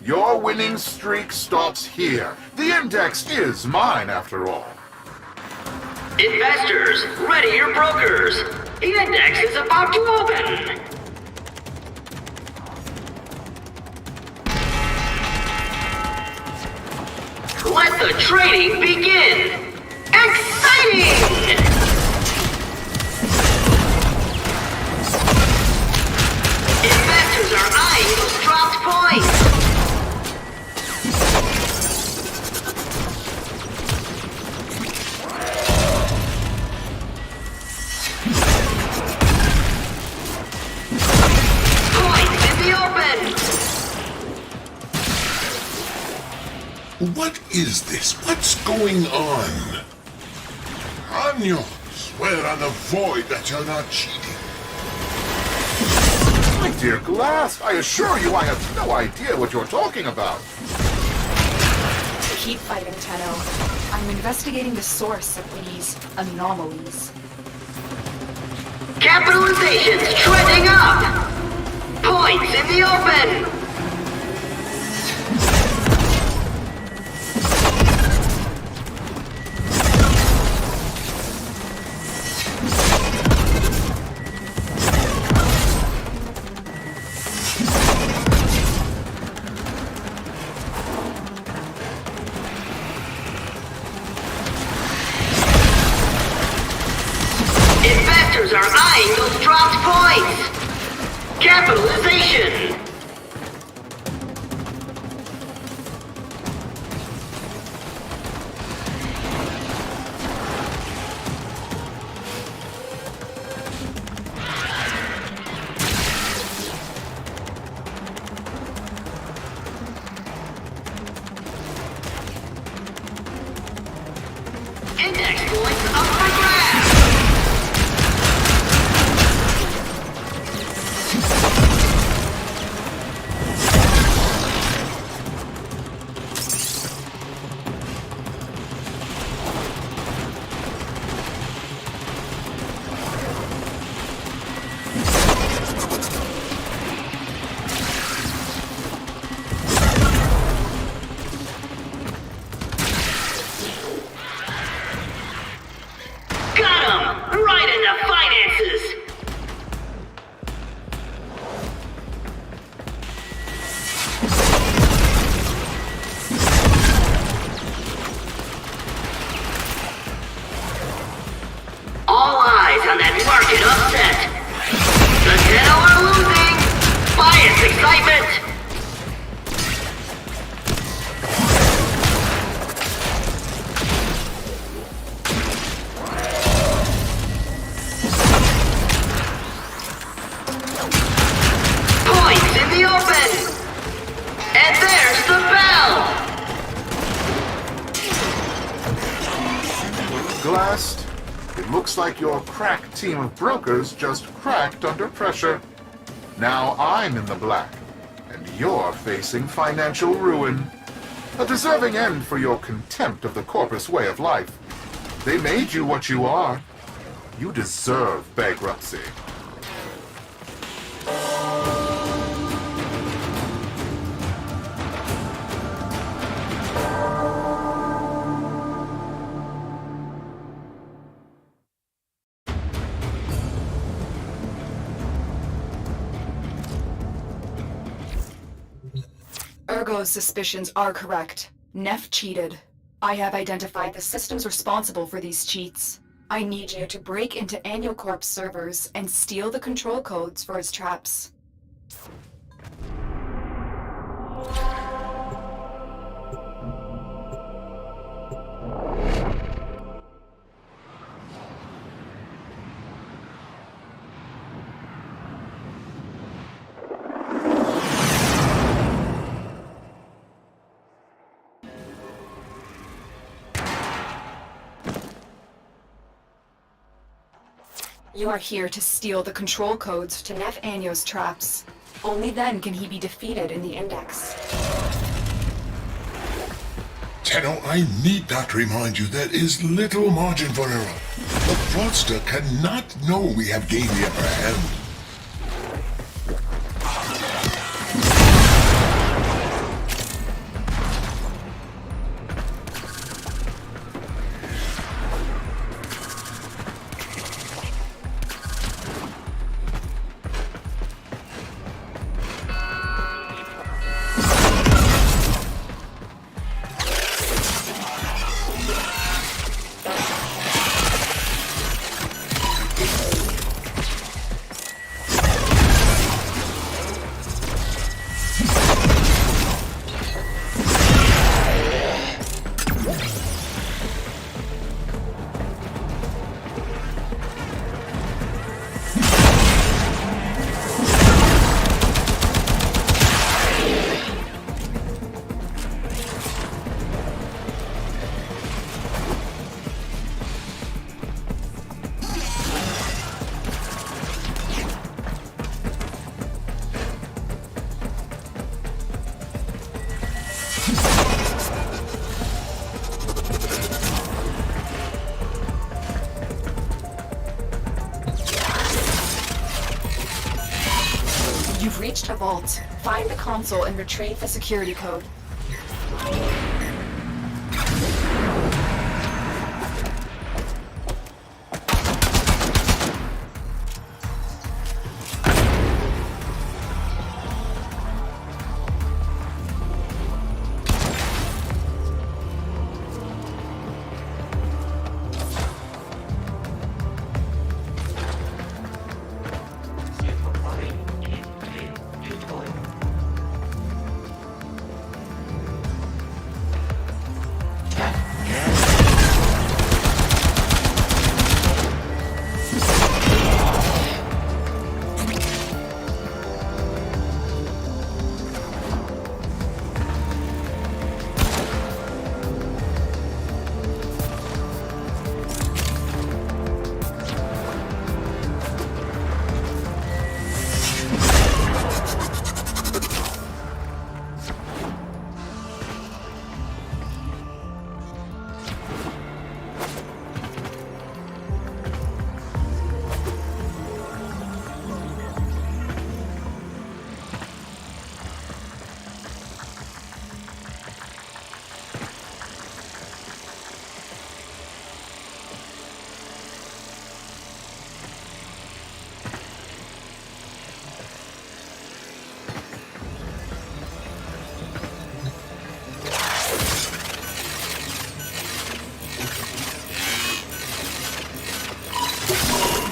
Your winning streak stops here. The index is mine, after all. Investors, ready your brokers. The index is about to open. Let the trading begin. Exciting! Investors are eyeing those dropped points. What is this? What's going on? Anyo, swear on the Void that you're not cheating. My dear Glass, I assure you I have no idea what you're talking about. Keep fighting, Tenno. I'm investigating the source of these anomalies. Capitalization's trending up! Points in the open! Investors are eyeing those dropped points! Capitalization! Index points up for grabs! Looks like your crack team of brokers just cracked under pressure. Now I'm in the black, and you're facing financial ruin. A deserving end for your contempt of the corpus way of life. They made you what you are. You deserve bankruptcy. Ergo's suspicions are correct. Neff cheated. I have identified the systems responsible for these cheats. I need you to break into AnyoCorp's servers and steal the control codes for its traps. You are here to steal the control codes to Neff Anyo's traps. Only then can he be defeated in the Index. Tenno, I need not remind you there is little margin for error. The fraudster cannot know we have gained the upper hand. You've reached a vault. Find the console and retrieve the security code.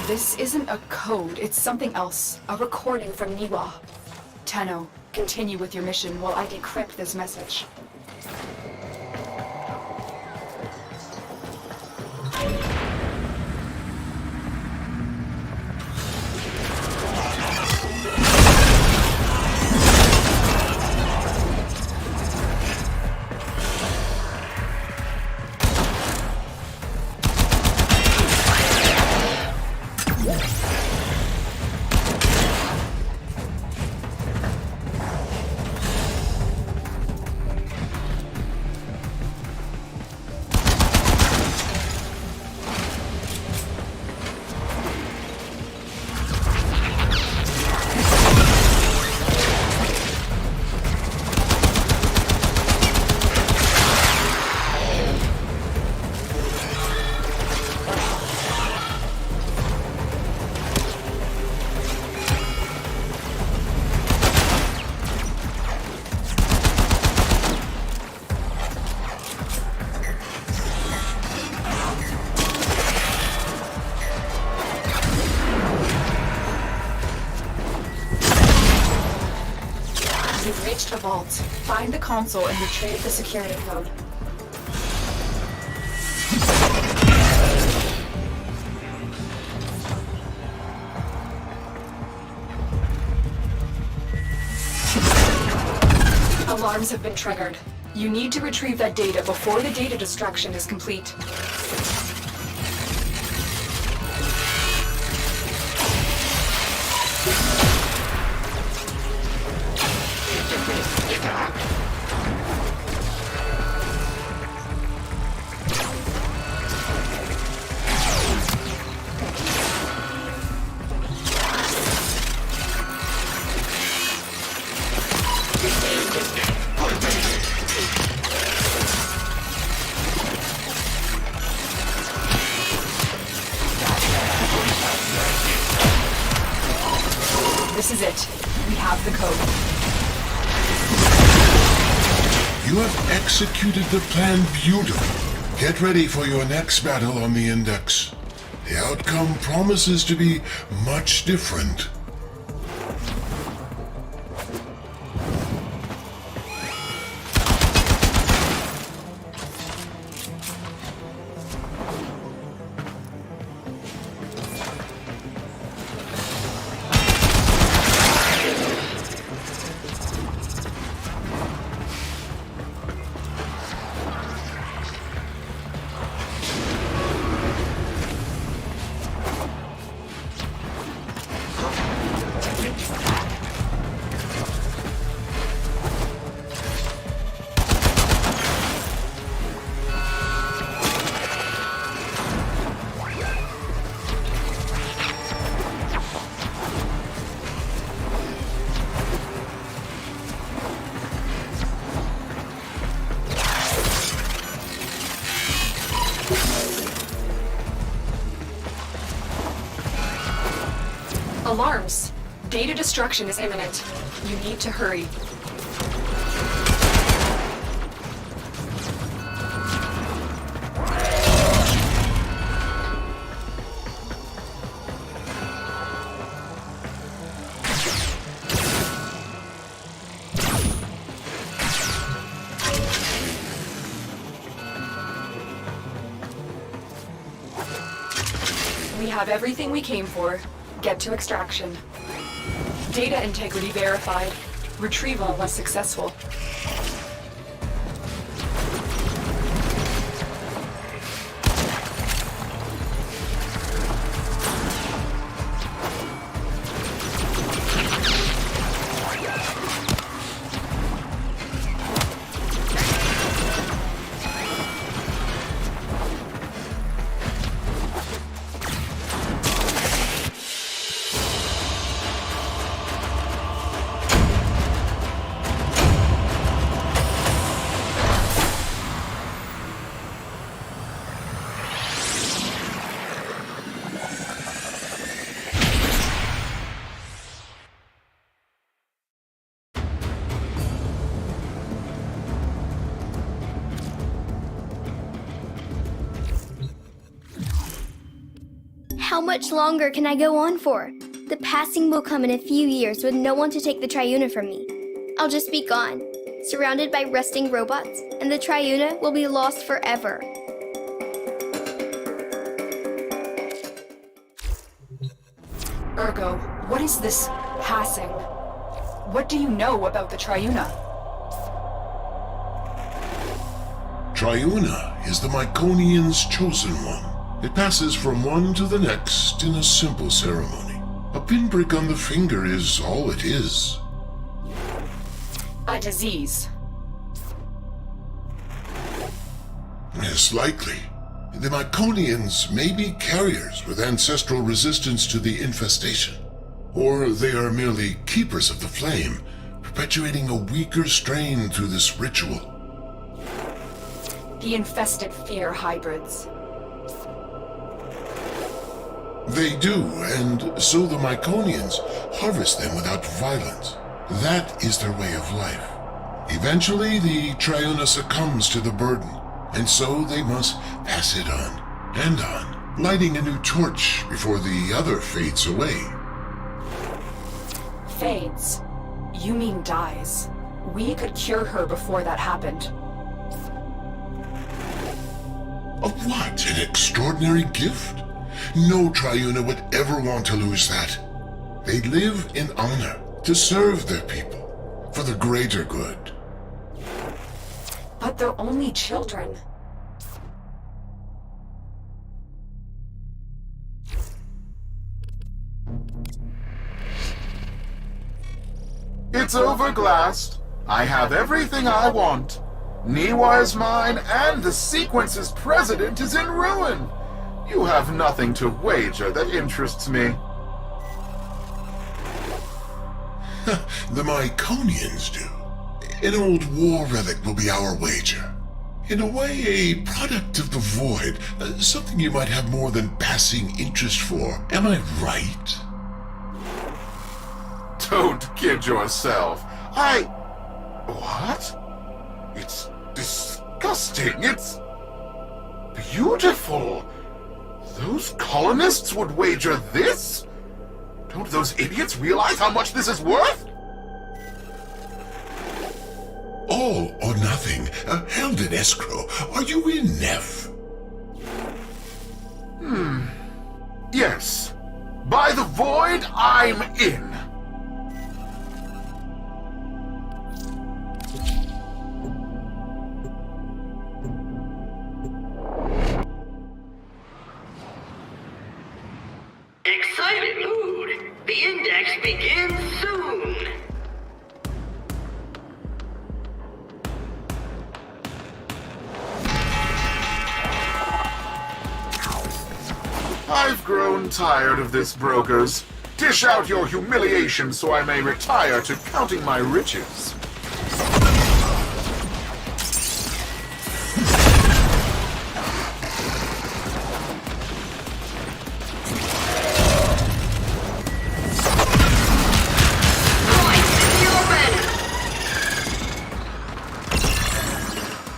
This isn't a code, it's something else. A recording from Niwa. Tenno, continue with your mission while I decrypt this message. You've reached a vault. Find the console and retrieve the security code. Alarms have been triggered. You need to retrieve that data before the data destruction is complete. This is it. We have the code. You have executed the plan beautifully. Get ready for your next battle on the Index. The outcome promises to be much different. Alarms. Data destruction is imminent. You need to hurry. We have everything we came for. Get to extraction. Data integrity verified. Retrieval was successful. How much longer can I go on for? The passing will come in a few years with no one to take the Triuna from me. I'll just be gone, surrounded by rusting robots, and the Triuna will be lost forever. Ergo, what is this passing? What do you know about the Triuna? Triuna is the Myconian's chosen one. It passes from one to the next in a simple ceremony. A pinprick on the finger is all it is. A disease. Yes, likely. The Myconians may be carriers with ancestral resistance to the infestation. Or they are merely keepers of the flame, perpetuating a weaker strain through this ritual. The infested fear hybrids. They do, and so the Myconians harvest them without violence. That is their way of life. Eventually, the Triuna succumbs to the burden, and so they must pass it on, and on, lighting a new torch before the other fades away. Fades. You mean dies. We could cure her before that happened. What an extraordinary gift. No Triuna would ever want to lose that. They live in honor, to serve their people, for the greater good. But they're only children. It's overglassed. I have everything I want. Niwa is mine, and the sequence's president is in ruin. You have nothing to wager that interests me. The Myconians do. An old war relic will be our wager. In a way, a product of the void. Something you might have more than passing interest for. Am I right? Don't kid yourself. What? It's disgusting. It's beautiful. Those colonists would wager this? Don't those idiots realize how much this is worth? All or nothing. Held in escrow. Are you in, Neff? Yes. By the void, I'm in. Excited mood. The index begins soon. I've grown tired of this, brokers. Dish out your humiliation so I may retire to counting my riches.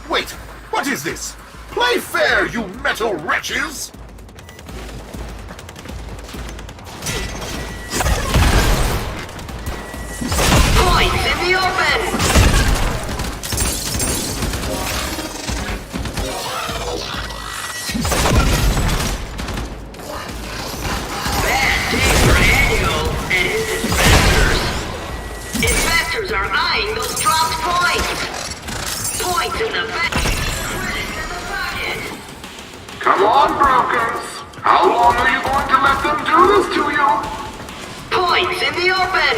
Wait, what is this? Play fair, you metal wretches! Points in the open! Bad day for Daniel and his investors. Investors are eyeing those dropped points. Points in the bank. Credits in the pocket. Come on, brokers. How long are you going to let them do this to you? Points in the open!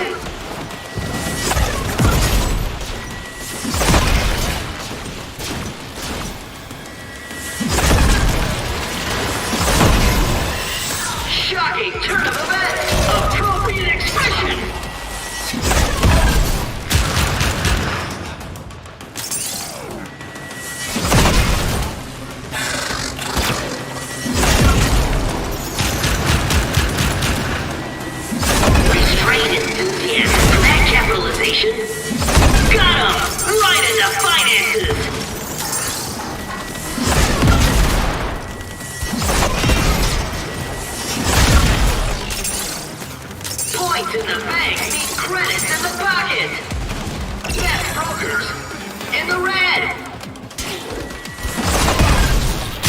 Shocking turn of events! Appropriate expression! Restrained enthusiasm for that capitalization. Got him! Right into finances! Points in the bank mean credits in the pocket. Yes, brokers. In the red.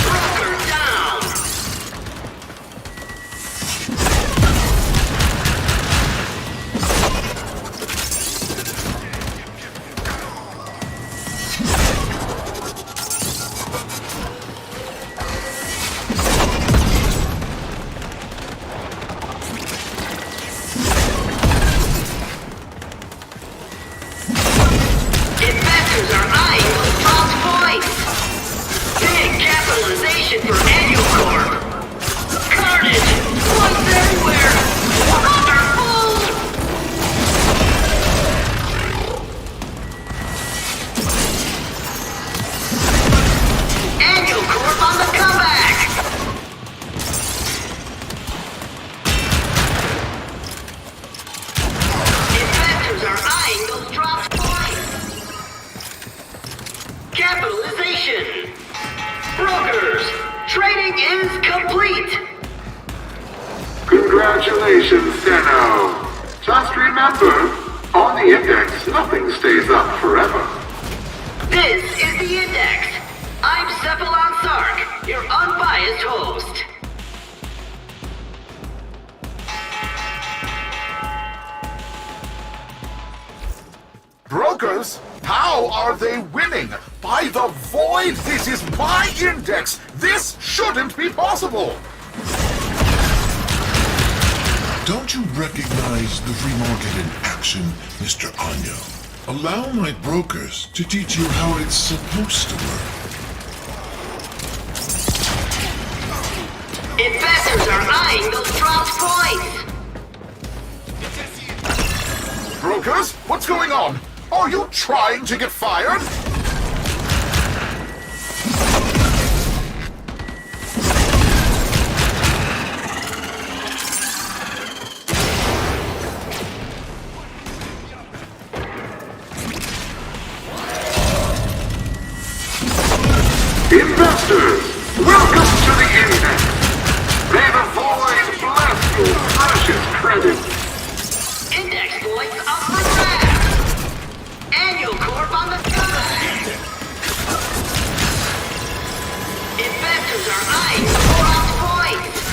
Broker down. Investors are eyeing those dropped points. Big capitalization for Annual Corp. Carnage! Points everywhere! Wonderful! Annual Corp on the comeback! Investors are eyeing those dropped points. Capitalization. Brokers. Trading is complete. Congratulations, Zeno. Just remember, on On the index, nothing stays up forever. This is the Index. I'm Cephalon Sark, your unbiased host. Brokers? How are they winning? By the void, this is my index! This shouldn't be possible! Don't you recognize the free market in action, Mr. Anyo? Allow my brokers to teach you how it's supposed to work. Investors are eyeing those dropped points. Brokers? What's going on? Are you trying to get fired? Investors, welcome to the index. May the void bless your precious credit. Index points up for grabs. Annual Corp on the side. Investors are eyeing the dropped points.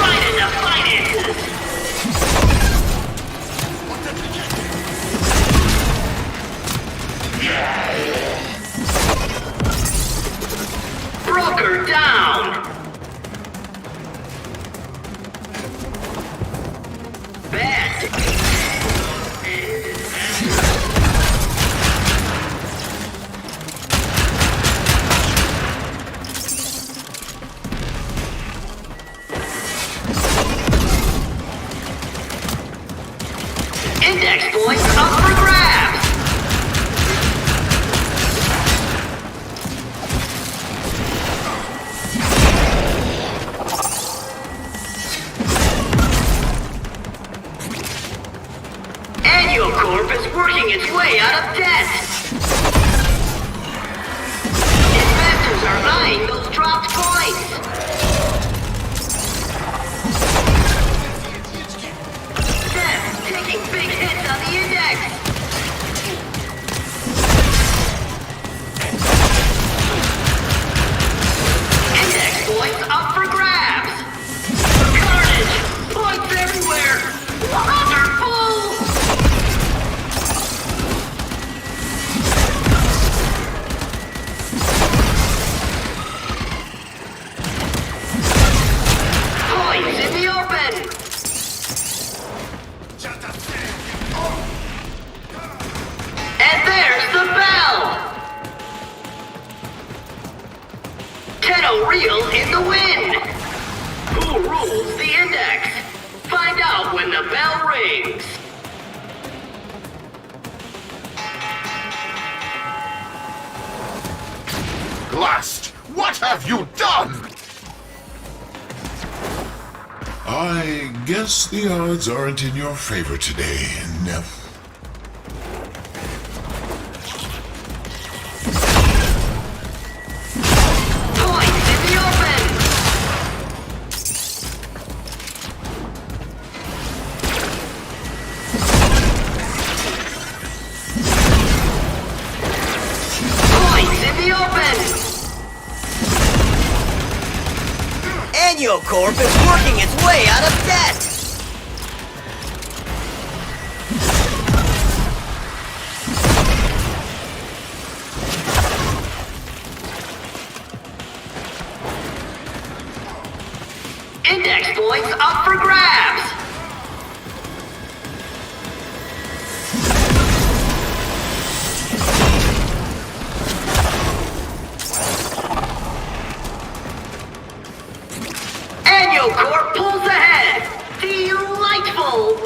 Right in the finances! Broker down! Bad. Index points up for grabs! Annual Corp is working its way out of debt! Investors are eyeing those dropped points! Taking big hits on the index! Index points up for grabs! Carnage! Points everywhere! Wonderful! Points in the open! And there's the bell! Tenno Real in the wind! Who rules the index? Find out when the bell rings! Blast! What have you done? I guess the odds aren't in your favor today, Neff. Points in the open! Points in the open! Annual Corp is working its way out of debt! Index points up for grabs! Annual Corp pulls ahead! Delightful!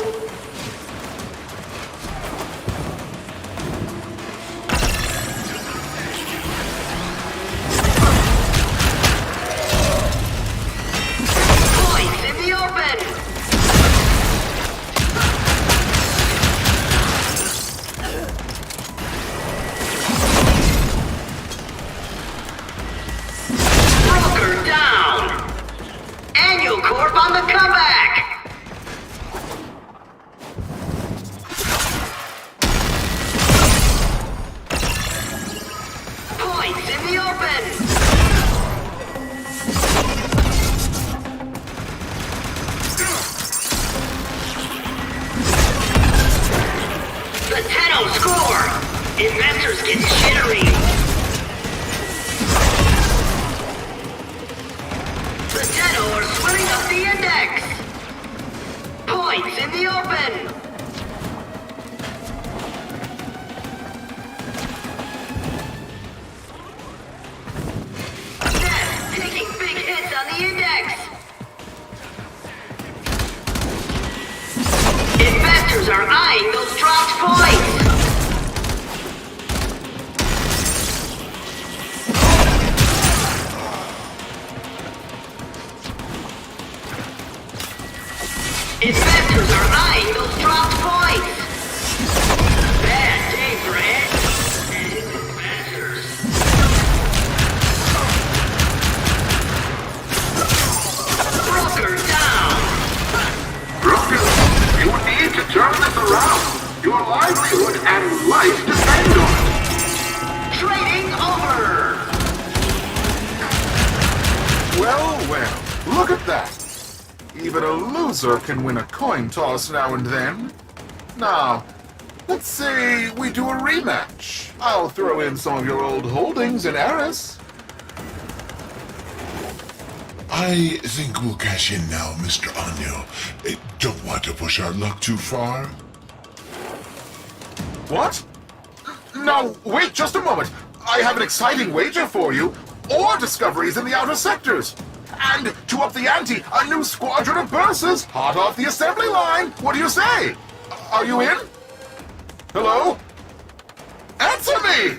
Points in the open! Broker down! Annual Corp on the comeback! Points in the open! The 10-0 score! Investors get jittery! The 10-0 are splitting up the index! Points in the open! Net taking big hits on the index! Investors are eyeing those dropped points! Investors are eyeing those dropped points! Bad day for investors. Broker down! Broker, you need to turn this around. Your livelihood and life depend on it. Trading over! Well, look at that. Even a loser can win a coin toss now and then. Now, let's say we do a rematch. I'll throw in some of your old holdings in Eris. I think we'll cash in now, Mr. Anyo. Don't want to push our luck too far. What? No, wait just a moment. I have an exciting wager for you. Ore discoveries in the outer sectors. And to up the ante, a new squadron of Bursas, hot off the assembly line. What do you say? Are you in? Hello? Answer me!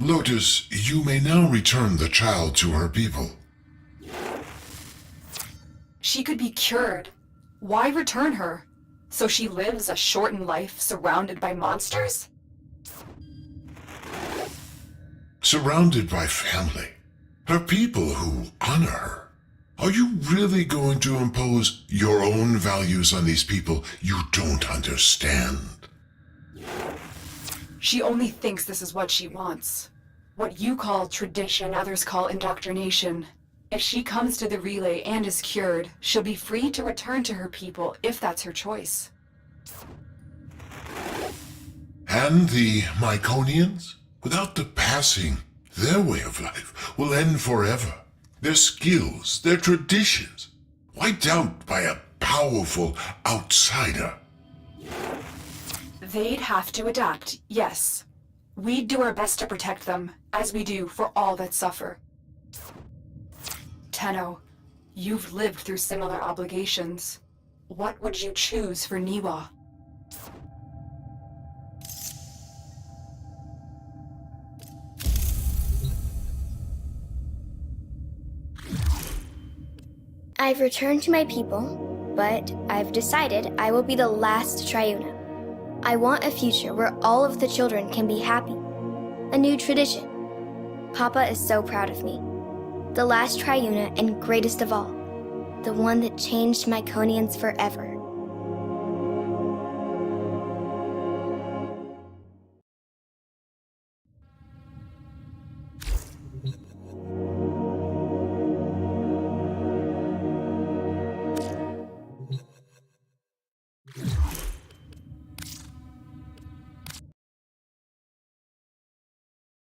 Lotus, you may now return the child to her people. She could be cured. Why return her? So she lives a shortened life surrounded by monsters? Surrounded by family. Her people who honor her. Are you really going to impose your own values on these people you don't understand? She only thinks this is what she wants. What you call tradition, others call indoctrination. If she comes to the relay and is cured, she'll be free to return to her people if that's her choice. And the Myconians? Without the passing, their way of life will end forever. Their skills, their traditions, wiped out by a powerful outsider. They'd have to adapt, yes. We'd do our best to protect them, as we do for all that suffer. Tenno, you've lived through similar obligations. What would you choose for Niwa? I've returned to my people, but I've decided I will be the last Triuna. I want a future where all of the children can be happy. A new tradition. Papa is so proud of me. The last Triuna and greatest of all. The one that changed Myconians forever.